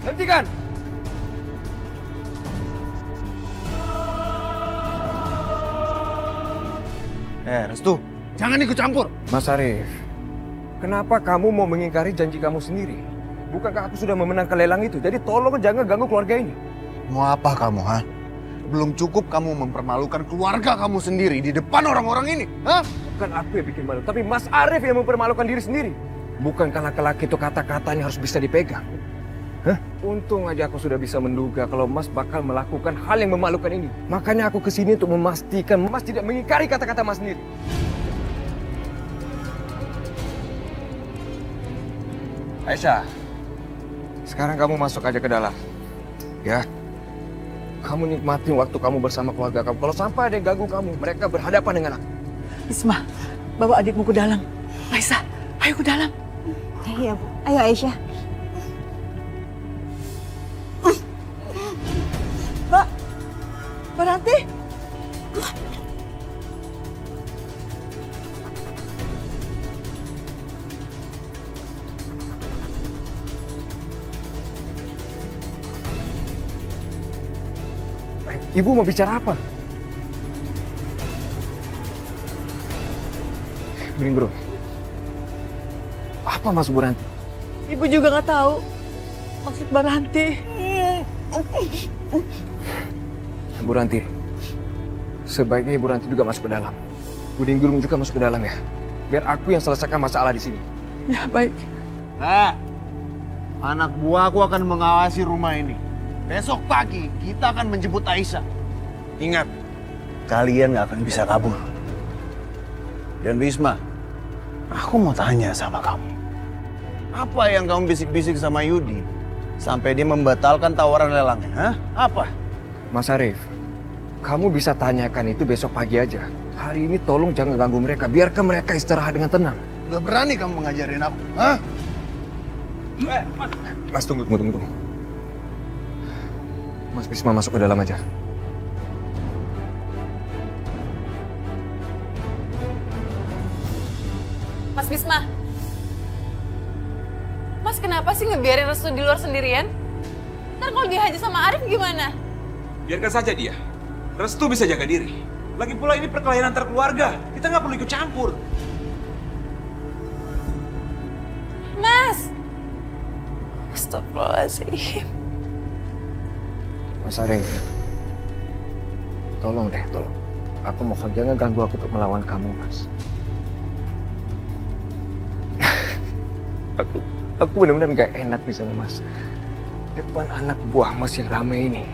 Hentikan! Restu, jangan ikut campur. Mas Arif, kenapa kamu mau mengingkari janji kamu sendiri? Bukankah aku sudah memenangkan lelang itu? Jadi tolong jangan ganggu keluarga ini. Mau apa kamu, ha? Belum cukup kamu mempermalukan keluarga kamu sendiri di depan orang-orang ini, ha? Bukan aku yang bikin malu, tapi Mas Arif yang mempermalukan diri sendiri. Bukankah laki-laki itu kata-katanya harus bisa dipegang? Hah? Untung aja aku sudah bisa menduga kalau Mas bakal melakukan hal yang memalukan ini. Makanya aku kesini untuk memastikan Mas tidak mengingkari kata-kata Mas sendiri. Aisyah, sekarang kamu masuk aja ke dalam. Ya, kamu nikmatin waktu kamu bersama keluarga kamu. Kalau sampai ada yang ganggu kamu, mereka berhadapan dengan aku. Isma, bawa adikmu ke dalam. Aisyah, ayo ke dalam. Iya, Bu. Ayo, Aisyah. Mbak Ranti. Ibu mau bicara apa? Bring bro. Apa maksud Bu Ranti? Ibu juga nggak tahu maksud Mbak Ranti. Bu Ranti, sebaiknya Ibu Ranti juga masuk ke dalam. Bu Dinggulung juga masuk ke dalam ya. Biar aku yang selesaikan masalah di sini. Ya baik. Anak buahku akan mengawasi rumah ini. Besok pagi kita akan menjemput Aisyah. Ingat, kalian gak akan bisa kabur. Dan Bisma, aku mau tanya sama kamu. Apa yang kamu bisik-bisik sama Yudi sampai dia membatalkan tawaran lelangnya? Hah? Apa? Mas Arif, kamu bisa tanyakan itu besok pagi aja. Hari ini tolong jangan ganggu mereka. Biarkan mereka istirahat dengan tenang. Udah berani kamu ngajarin aku? Hah? Mas, tunggu. Mas Bisma masuk ke dalam aja. Mas Bisma. Mas kenapa sih ngebiarin Restu di luar sendirian? Ntar kalau dihajar sama Arif gimana? Biarkan saja dia. Restu bisa jaga diri. Lagi pula ini perkelahian antar keluarga. Kita nggak perlu ikut campur. Mas! Astagfirullahaladzim. Mas Arif, tolong. aku mohon jangan ganggu aku untuk melawan kamu, Mas. Aku benar-benar gak enak nih sama Mas. Depan anak buah Mas yang ramai ini.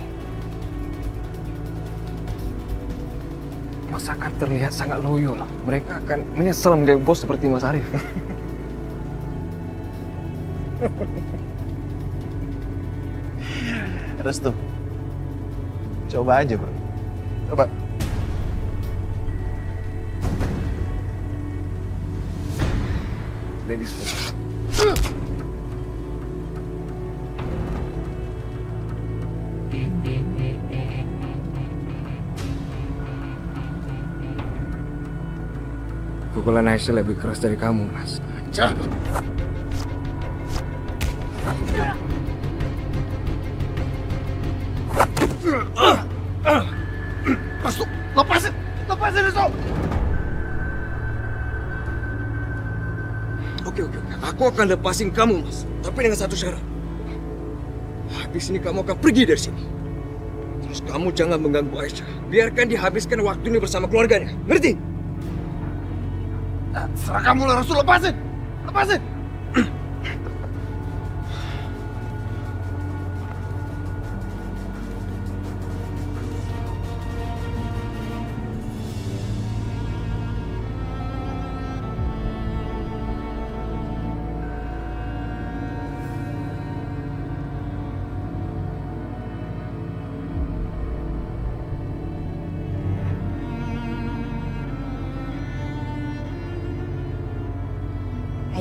Mas akan terlihat sangat loyo loh. Mereka akan menyesal menjadi bos seperti Mas Arif. Restu. Coba aja, bro. Coba. Ladies first. Pukulan Aisyah lebih keras dari kamu, Mas. Cah. Restu, lepasin! Lepasin, Restu! Oke. Aku akan lepasin kamu, Mas. Tapi dengan satu syarat. Habis ini kamu akan pergi dari sini. Terus kamu jangan mengganggu Aisyah. Biarkan dia habiskan waktunya bersama keluarganya. Ngerti? Serah kamu lah, Restu. Lepasin! Lepasin!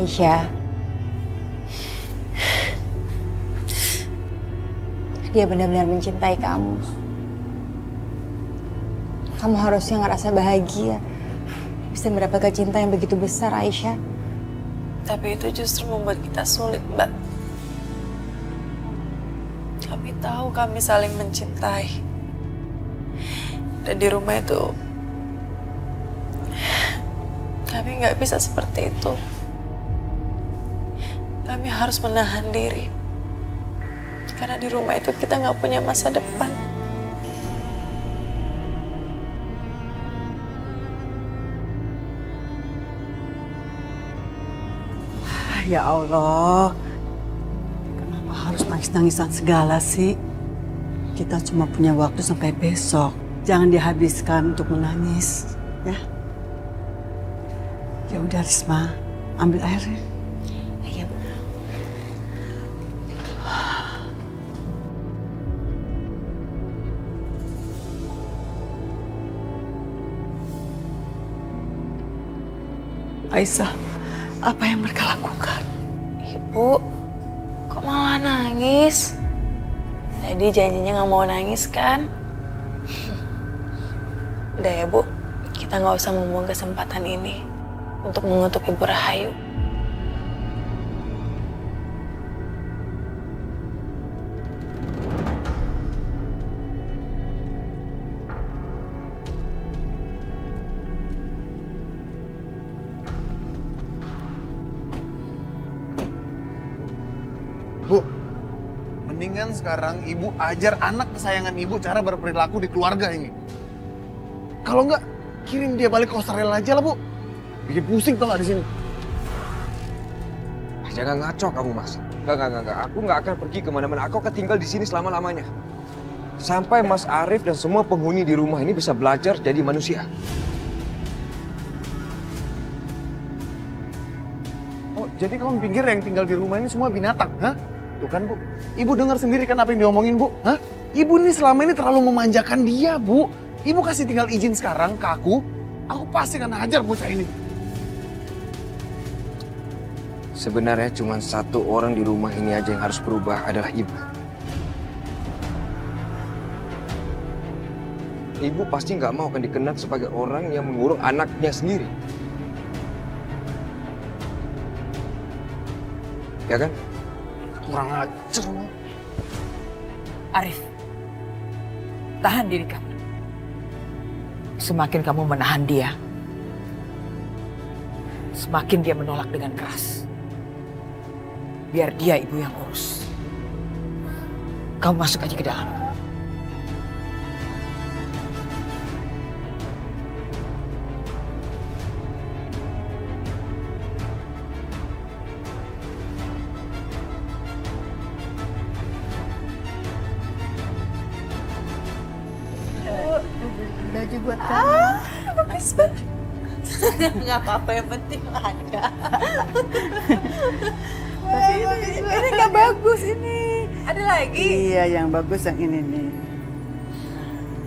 Aisyah, dia benar-benar mencintai kamu. Kamu harusnya ngerasa bahagia bisa mendapatkan cinta yang begitu besar, Aisyah. Tapi itu justru membuat kita sulit, Mbak. Kami tahu kami saling mencintai. Dan di rumah itu, kami nggak bisa seperti itu. Kami harus menahan diri. Karena di rumah itu kita nggak punya masa depan. Ya Allah, kenapa harus nangis-nangisan segala sih? Kita cuma punya waktu sampai besok. Jangan dihabiskan untuk menangis, ya. Ya udah Risma, ambil airnya. Iya, Bu. Aisyah, apa yang mereka lakukan? Ibu, kok malah nangis? Tadi janjinya nggak mau nangis kan? Udah ya Bu, kita nggak usah membuang kesempatan ini untuk mengutuk Ibu Rahayu. Bu, mendingan sekarang ibu ajar anak kesayangan ibu cara berperilaku di keluarga ini. Kalau enggak, kirim dia balik ke Australia aja lah, Bu. Bikin pusing tau gak di sini. Jangan ngaco kamu, Mas. Enggak. Aku nggak akan pergi kemana-mana. Aku akan tinggal di sini selama-lamanya. Sampai Mas Arif dan semua penghuni di rumah ini bisa belajar jadi manusia. Oh, jadi kamu pikir yang tinggal di rumah ini semua binatang, ha? Tuh kan, Bu. Ibu dengar sendiri kan apa yang diomongin, Bu? Hah? Ibu ini selama ini terlalu memanjakan dia, Bu. Ibu kasih tinggal izin sekarang ke aku pasti akan hajar bocah ini. Sebenarnya cuma satu orang di rumah ini aja yang harus berubah, adalah ibu. Ibu pasti nggak mau akan dikenal sebagai orang yang mengurung anaknya sendiri. Ya kan? Kurang ajar. Arif, tahan diri kamu. Semakin kamu menahan dia, semakin dia menolak dengan keras. Biar dia ibu yang urus. Kamu masuk aja ke dalam. buat kamu. Bagus banget. Nggak apa-apa, yang penting ada. Ini nggak bagus ini. Ada lagi? Iya, yang bagus yang ini nih.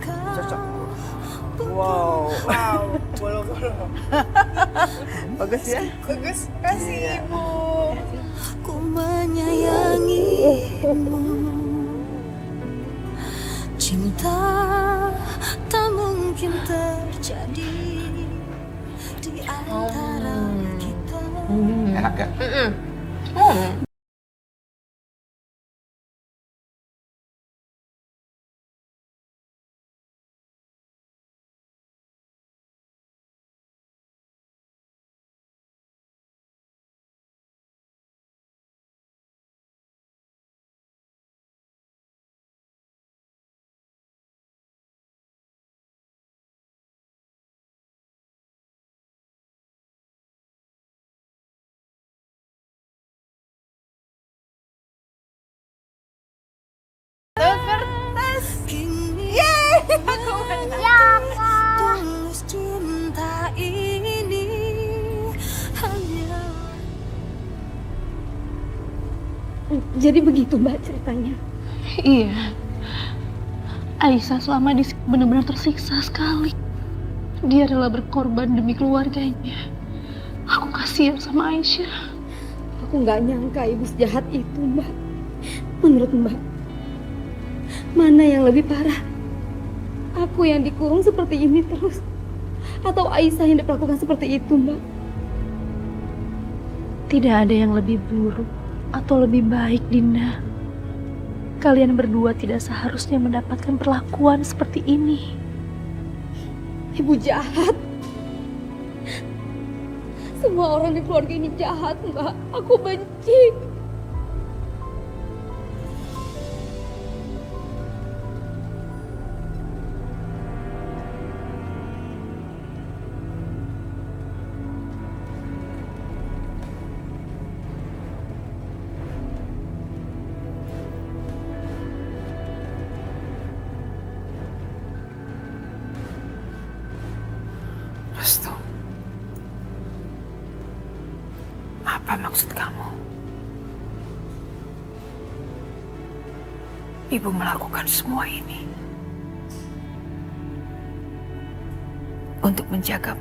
Cocok. Wow. Bolo-bolo. Bagus ya? Bagus. Kasih Ibu. Ku menyayangimu. Cinta tak mungkin terjadi di antara kita. Enak gak? Kertas. Yeay, aku menang. Tulus cinta ini hanya. Jadi begitu Mbak ceritanya? Iya. Aisyah selama di sini benar-benar tersiksa sekali. Dia rela berkorban demi keluarganya. Aku kasihan sama Aisyah. Aku nggak nyangka ibu sejahat itu, Mbak. Menurut Mbak, mana yang lebih parah? Aku yang dikurung seperti ini terus, atau Aisyah yang diperlakukan seperti itu, Mbak? Tidak ada yang lebih buruk atau lebih baik, Dinda. Kalian berdua tidak seharusnya mendapatkan perlakuan seperti ini. Ibu jahat. Semua orang di keluarga ini jahat, Mbak. Aku benci. Restu, apa maksud kamu? Ibu melakukan semua ini untuk menjaga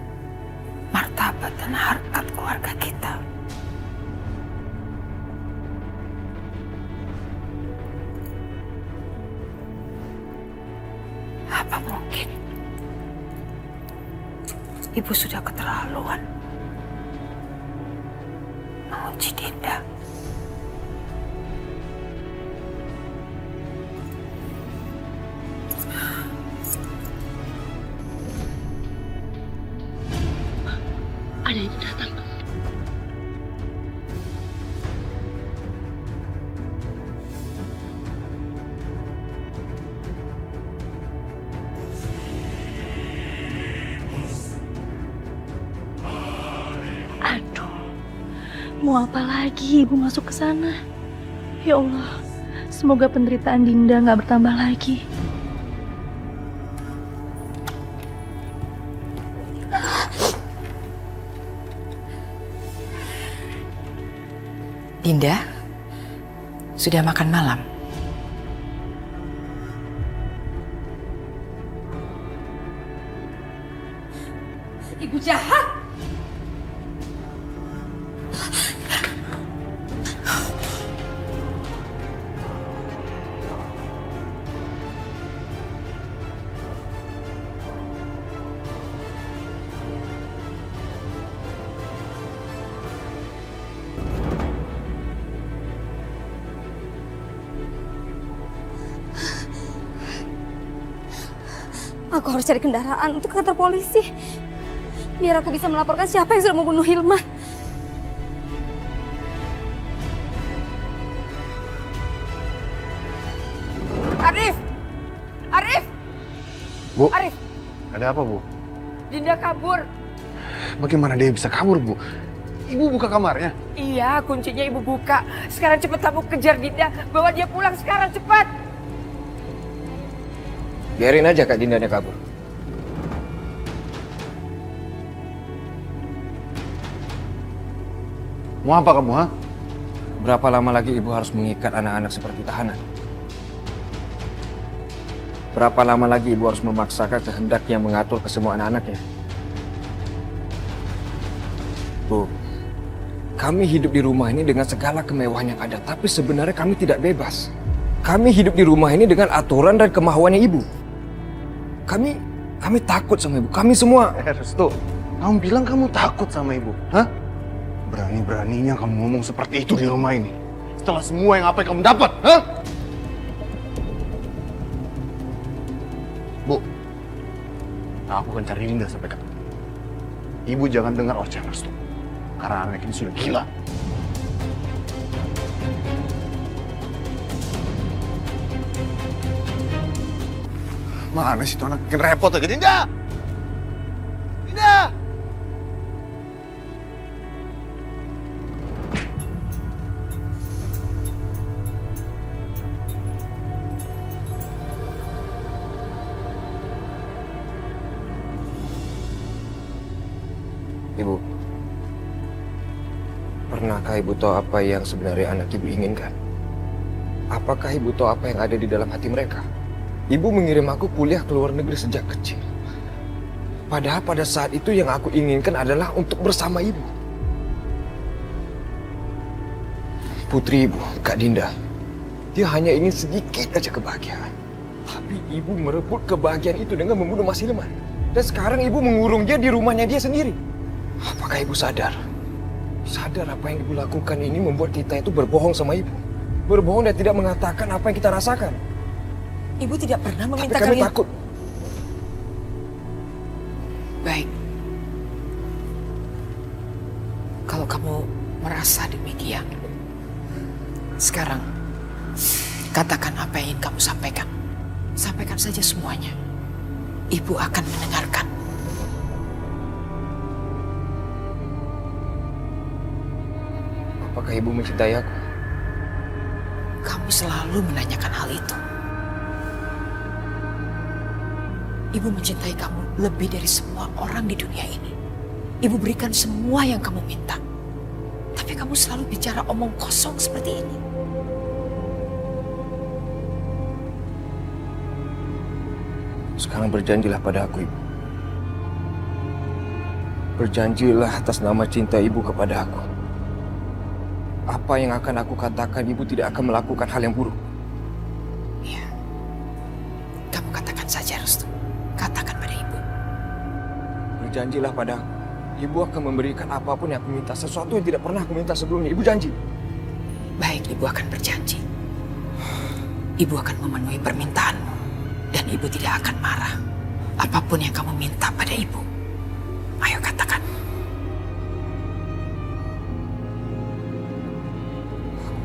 martabat dan harkat keluarga kita. Apa mungkin Ibu sudah keterlaluan mengunci Dinda? Ada yang datang. Mau apa lagi ibu masuk ke sana? Ya Allah, semoga penderitaan Dinda nggak bertambah lagi. Dinda, sudah makan malam? Ibu jahat. Aku harus cari kendaraan untuk ke kantor polisi. Biar aku bisa melaporkan siapa yang sudah membunuh Hilma. Arif! Arif! Bu, Arif! ada apa, Bu? Dinda kabur. Bagaimana dia bisa kabur, Bu? Ibu buka kamarnya. Iya, kuncinya ibu buka. Sekarang cepet kamu kejar Dinda. Bawa dia pulang sekarang, cepat. Biarin aja Kak Dindanya kabur. Mau apa kamu, ha? Berapa lama lagi ibu harus mengikat anak-anak seperti tahanan? Berapa lama lagi ibu harus memaksakan kehendak yang mengatur ke semua anak-anaknya? Bu, kami hidup di rumah ini dengan segala kemewahan yang ada, tapi sebenarnya kami tidak bebas. Kami hidup di rumah ini dengan aturan dan kemauannya ibu. Kami takut sama ibu, kami semua. Restu, kamu bilang kamu takut sama ibu, hah? Berani-beraninya kamu ngomong seperti itu di rumah ini. Setelah semua yang apa yang kamu dapat, hah? Bu, aku akan cari Linda sampai ketemu. Ibu jangan dengar ocehan Restu, karena anak ini sudah gila. Mana sih tuh anak bikin repot aja, Dinda! Dinda! Ibu, pernahkah ibu tahu apa yang sebenarnya anak ibu inginkan? Apakah ibu tahu apa yang ada di dalam hati mereka? Ibu mengirim aku kuliah ke luar negeri sejak kecil. Padahal pada saat itu yang aku inginkan adalah untuk bersama ibu. Putri ibu, Kak Dinda, dia hanya ingin sedikit aja kebahagiaan. Tapi ibu merebut kebahagiaan itu dengan membunuh Mas Hilman. Dan sekarang ibu mengurung dia di rumahnya dia sendiri. Apakah ibu sadar? Sadar apa yang ibu lakukan ini membuat kita itu berbohong sama ibu. Berbohong dan tidak mengatakan apa yang kita rasakan. Ibu tidak pernah meminta Tapi kami kalian. takut. Baik. Kalau kamu merasa demikian, sekarang katakan apa yang ingin kamu sampaikan. Sampaikan saja semuanya. Ibu akan mendengarkan. Apakah ibu mencintai aku? Kamu selalu menanyakan hal itu. Ibu mencintai kamu lebih dari semua orang di dunia ini. Ibu berikan semua yang kamu minta. Tapi kamu selalu bicara omong kosong seperti ini. Sekarang berjanjilah pada aku, ibu. Berjanjilah atas nama cinta ibu kepada aku. Apa yang akan aku katakan, ibu tidak akan melakukan hal yang buruk. Iya. Kamu katakan saja, Restu. Katakan pada ibu. Berjanjilah pada aku. Ibu akan memberikan apapun yang aku minta. Sesuatu yang tidak pernah aku minta sebelumnya. Ibu janji. Baik, ibu akan berjanji. Ibu akan memenuhi permintaanmu. Dan ibu tidak akan marah. Apapun yang kamu minta pada ibu. Ayo katakan.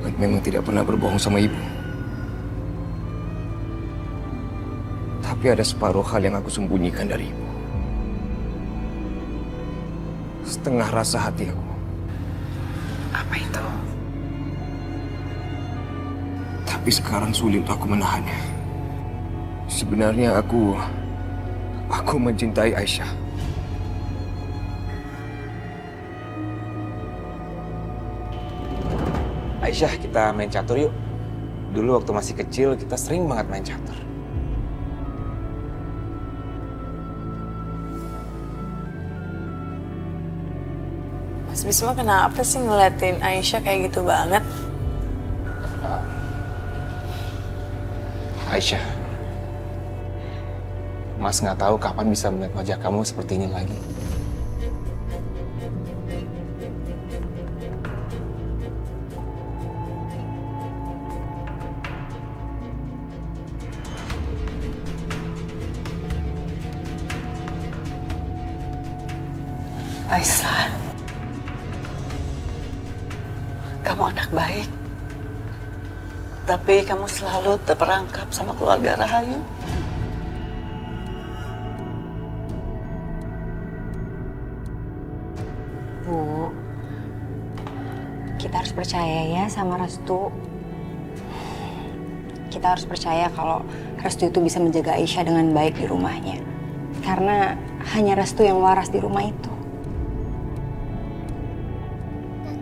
Aku memang tidak pernah berbohong sama ibu. Tapi ada separuh hal yang aku sembunyikan dari ibu. Setengah rasa hati aku. Apa itu? Tapi sekarang sulit aku menahannya. Sebenarnya aku mencintai Aisyah. Aisyah, kita main catur yuk. Dulu waktu masih kecil kita sering banget main catur. Mas Bisma kenapa sih ngeliatin Aisyah kayak gitu banget? Aisyah, Mas nggak tahu kapan bisa melihat wajah kamu seperti ini lagi. Aisyah, kamu anak baik. Tapi kamu selalu terperangkap sama keluarga Rahayu. Bu, kita harus percaya ya sama Restu. Kita harus percaya kalau Restu itu bisa menjaga Aisyah dengan baik di rumahnya. Karena hanya Restu yang waras di rumah itu.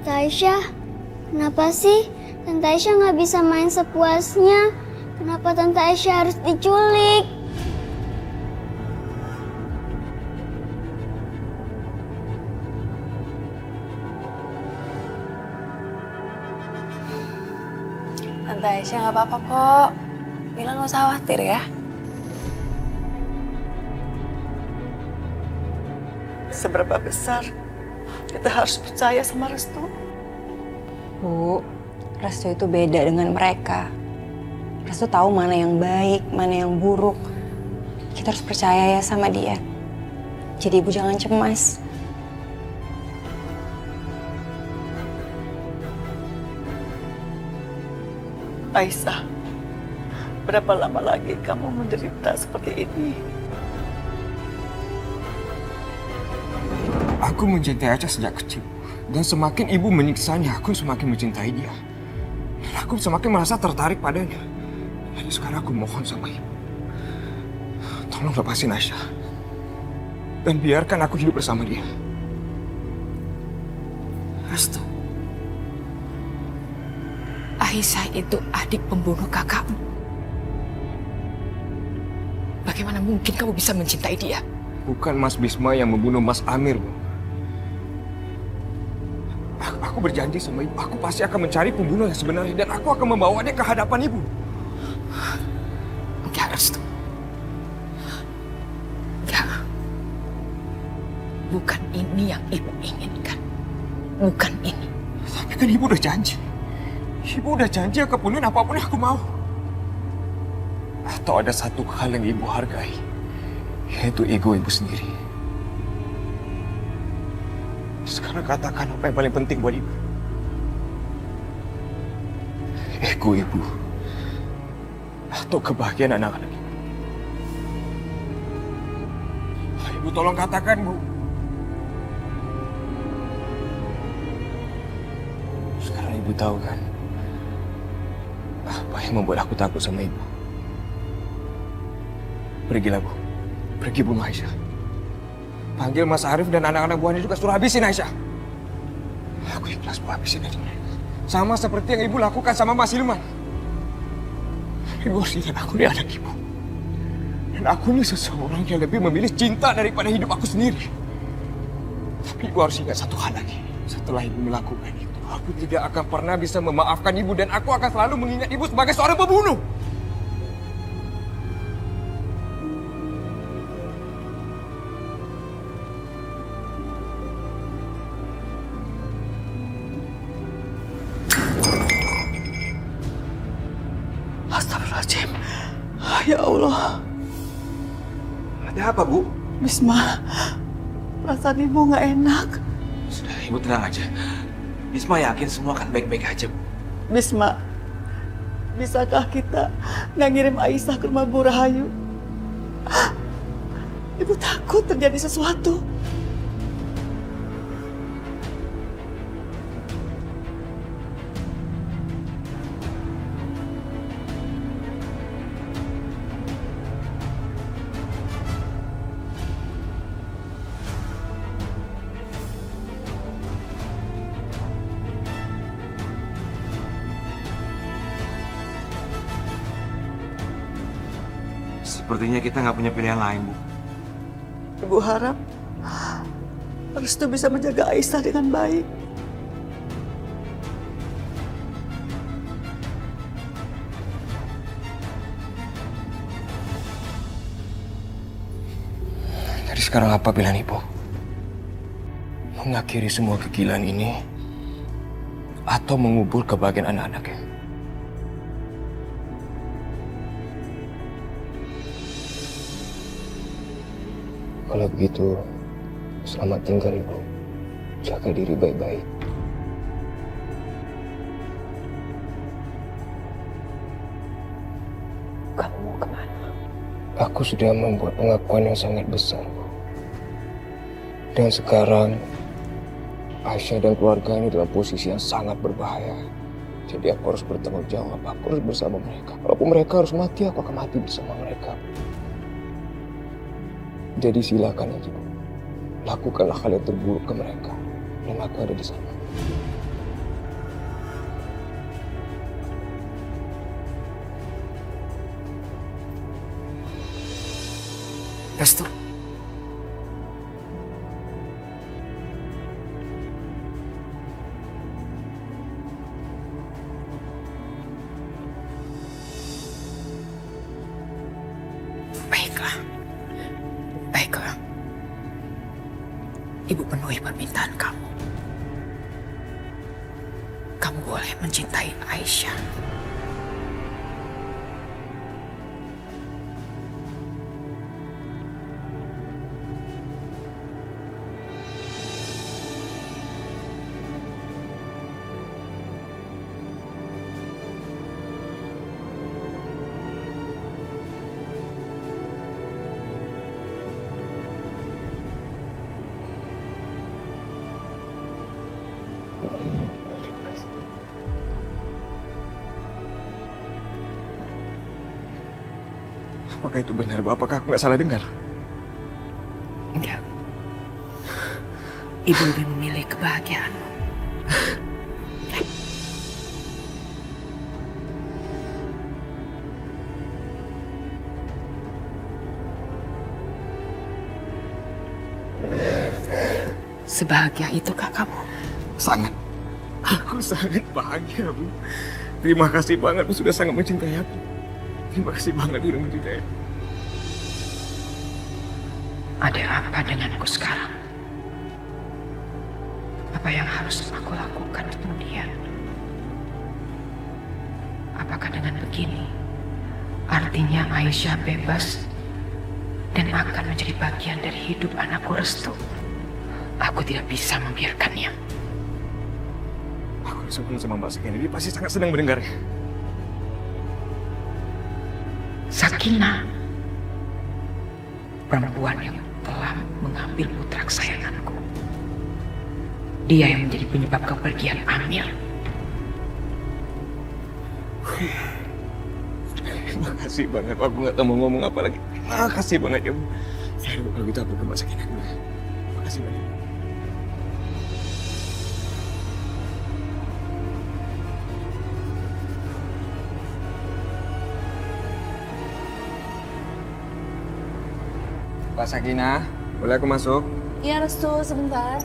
Tante Aisyah, kenapa sih Tante Aisyah nggak bisa main sepuasnya? Kenapa Tante Aisyah harus diculik? Tante Aisyah nggak apa-apa kok. Mila nggak usah khawatir ya. Seberapa besar kita harus percaya sama Restu? Bu, Restu itu beda dengan mereka. Restu tahu mana yang baik, mana yang buruk. Kita harus percaya ya sama dia. Jadi ibu jangan cemas. Aisyah, berapa lama lagi kamu menderita seperti ini? Aku mencintai Aisyah sejak kecil. Dan semakin ibu menyiksanya, aku semakin mencintai dia. Dan aku semakin merasa tertarik padanya. Jadi sekarang aku mohon sama ibu. Tolong lepasin Aisyah. Dan biarkan aku hidup bersama dia. Restu. Aisyah itu adik pembunuh kakakmu. Bagaimana mungkin kamu bisa mencintai dia? Bukan Mas Bisma yang membunuh Mas Amir, Bu. Aku berjanji sama ibu, aku pasti akan mencari pembunuh yang sebenarnya dan aku akan membawa dia ke hadapan ibu. Enggak, Restu. Enggak. Bukan ini yang ibu inginkan. Bukan ini. Tapi kan ibu udah janji. Ibu udah janji akan penuhin apapun yang aku mau. Atau ada satu hal yang ibu hargai, yaitu ego ibu sendiri. Sekarang katakan apa yang paling penting buat ibu. Ego ibu. Atau kebahagiaan anak-anak ibu. Ibu tolong katakan, Bu. Sekarang ibu tahu kan apa yang membuat aku takut sama ibu. Pergilah, Bu. Pergi bunuh Aisyah. Panggil Mas Arif dan anak-anak buahnya juga suruh habisin Aisyah. Aku ikhlas Bu habisin aja. Sama seperti yang ibu lakukan sama Mas Hilman. Ibu harus ingat aku ini anak ibu. Dan aku ini seseorang yang lebih memilih cinta daripada hidup aku sendiri. Tapi ibu harus ingat satu hal lagi. Setelah ibu melakukan itu, aku tidak akan pernah bisa memaafkan ibu dan aku akan selalu mengingat ibu sebagai seorang pembunuh. Astagfirullahaladzim. Ya Allah. Ada apa, Bu? Bisma, perasaan ibu nggak enak. Sudah, ibu tenang aja. Bisma yakin semua akan baik-baik aja, Bu. Bisma, bisakah kita nggak ngirim Aisyah ke rumah Bu Rahayu? Ibu takut terjadi sesuatu. Sepertinya kita nggak punya pilihan lain, Bu. Ibu harap Restu bisa menjaga Aisyah dengan baik. Jadi sekarang apa pilihan ibu? Mengakhiri semua kegilaan ini atau mengubur kebahagiaan anak-anaknya? Kalau begitu, selamat tinggal ibu. Jaga diri baik-baik. Kamu mau kemana? Aku sudah membuat pengakuan yang sangat besar, Bu. Dan sekarang, Aisyah dan keluarganya dalam posisi yang sangat berbahaya. Jadi aku harus bertanggung jawab, aku harus bersama mereka. Walaupun mereka harus mati, aku akan mati bersama mereka. Jadi silakan aja, Bu. Lakukanlah hal yang terburuk ke mereka. Dan aku ada di sana. Restu. Baiklah. Baiklah. Ibu penuhi permintaan kamu. Kamu boleh mencintai Aisyah. Apakah itu benar, Bu? Apakah aku nggak salah dengar? Enggak. Ibu lebih memilih kebahagiaanmu. Sebahagia itukah kamu? Sangat. Aku sangat bahagia, Bu. Terima kasih banget, Bu, sudah sangat mencintai aku. Terima kasih banget udah mencintai aku. Ada apa denganku sekarang? Apa yang harus aku lakukan kemudian? Apakah dengan begini artinya Aisyah bebas dan akan menjadi bagian dari hidup anakku Restu? Aku tidak bisa membiarkannya. Aku disuruh sama Mbak Sakinah, dia pasti sangat senang mendengarnya. Sakinah, perempuan yang telah mengambil putra kesayanganku. Dia yang menjadi penyebab kepergian Amir. Terima kasih banget, aku nggak tahu mau ngomong apa lagi. Terima kasih banget ya, Bu. Ya, Bu, kalau gitu aku ke Mbak Sakinah dulu. Terima kasih banyak. Mbak Sakinah, boleh aku masuk? Iya Restu, sebentar.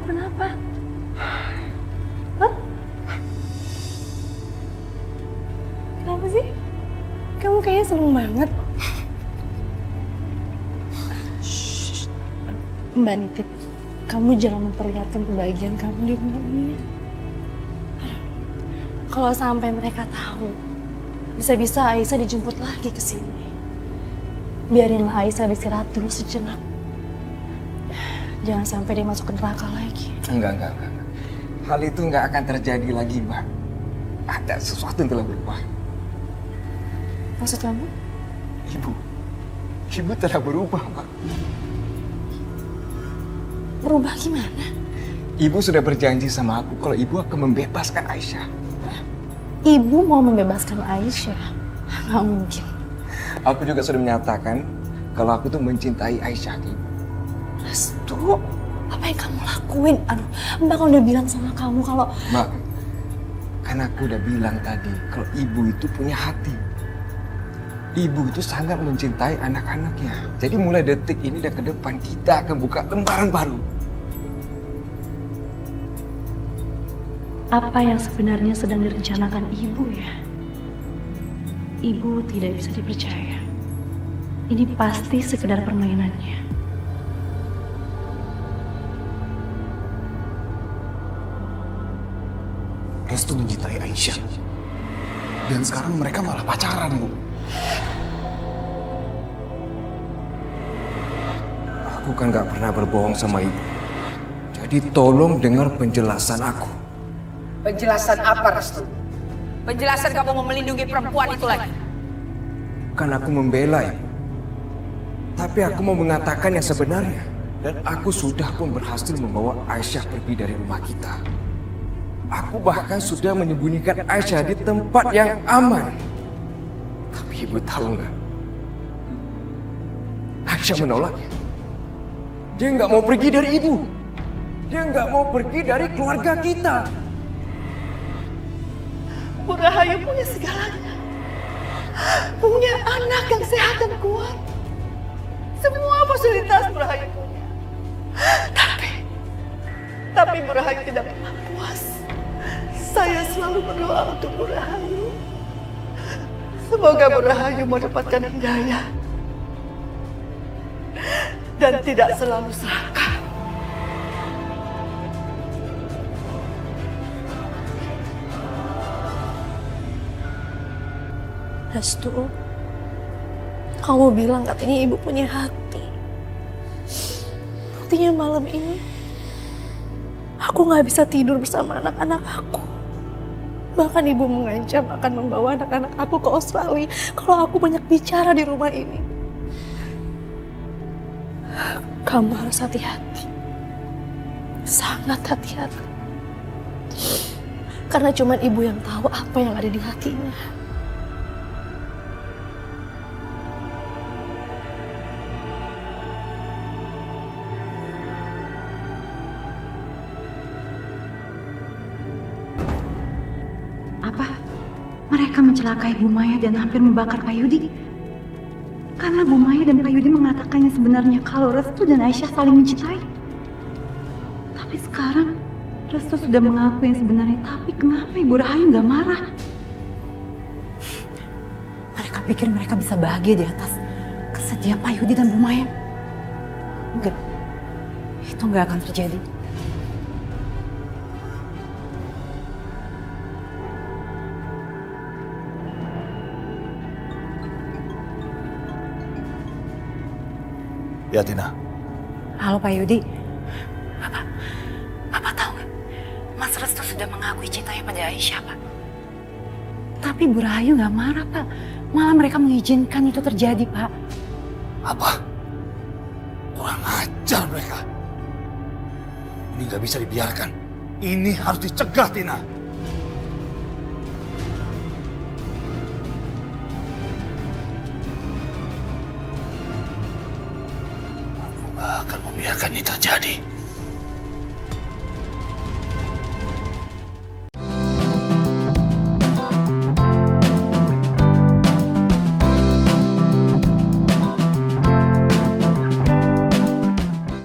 Kenapa? Hah? Kenapa sih? Kamu kayaknya seneng banget. Mbak Nitip, kamu jangan memperlihatkan kebahagiaan kamu di rumah ini. Kalau sampai mereka tahu, bisa-bisa Aisyah dijemput lagi ke sini. Biarinlah Aisyah istirahat dulu sejenak. Jangan sampai dia masuk ke neraka lagi. Enggak. Hal itu nggak akan terjadi lagi, Mbak. Ada sesuatu yang telah berubah. Maksud kamu? Ibu telah berubah, Mbak. Berubah gimana? Ibu sudah berjanji sama aku kalau ibu akan membebaskan Aisyah. Ibu mau membebaskan Aisyah? Nggak mungkin. Aku juga sudah menyatakan kalau aku tuh mencintai Aisyah, Ibu. Restu, apa yang kamu lakuin? Aduh, Mbak kan udah bilang sama kamu kalau... Mbak, kan aku udah bilang tadi kalau ibu itu punya hati. Ibu itu sangat mencintai anak-anaknya. Jadi mulai detik ini dan ke depan kita akan buka lembaran baru. Apa yang sebenarnya sedang direncanakan ibu ya? Ibu tidak bisa dipercaya. Ini pasti sekedar permainannya. Restu mencintai Aisyah. Dan sekarang mereka malah pacaran, Bu. Aku kan gak pernah berbohong sama ibu. Jadi tolong dengar penjelasan aku. Penjelasan apa, Restu? Penjelasan kamu mau melindungi perempuan itu lagi? Kan aku membela ibu. Tapi aku mau mengatakan yang sebenarnya. Dan aku sudah pun berhasil membawa Aisyah pergi dari rumah kita. Aku bahkan sudah menyembunyikan Aisyah di tempat yang aman. Tapi ibu tahu nggak? Aisyah menolaknya. Dia nggak mau pergi dari ibu. Dia nggak mau pergi dari keluarga kita. Bu Rahayu punya segalanya. Punya anak yang sehat dan kuat. Semua fasilitas Bu Rahayu punya. Tapi Bu Rahayu tidak pernah puas. Saya selalu berdoa untuk Bu Rahayu. Semoga Bu Rahayu mendapatkan hidayah. Dan tidak selalu serakah. Restu, kamu bilang katanya ibu punya hati. Buktinya malam ini, aku gak bisa tidur bersama anak-anak aku. Bahkan ibu mengancam akan membawa anak-anak aku ke Australia kalau aku banyak bicara di rumah ini. Kamu harus hati-hati. Sangat hati-hati. Karena cuma ibu yang tahu apa yang ada di hatinya. Apa? Mereka mencelakai Bu Maya dan hampir membakar Pak Yudi? Karena Bu Maya dan Pak Yudi mengatakannya sebenarnya kalau Restu dan Aisyah saling mencintai. Tapi sekarang Restu sudah mengaku yang sebenarnya. Tapi kenapa Ibu Rahayu nggak marah? Mereka pikir mereka bisa bahagia di atas kesedihan Pak Yudi dan Bu Maya. Enggak, itu nggak akan terjadi. Ya, Tina. Halo Pak Yudi. Bapak tahu nggak? Mas Restu sudah mengakui cintanya pada Aisyah, Pak. Tapi Bu Rahayu nggak marah, Pak. Malah mereka mengizinkan itu terjadi, Pak. Apa? Kurang ajar mereka. Ini nggak bisa dibiarkan. Ini harus dicegah, Tina. Aku nggak akan membiarkan ini terjadi.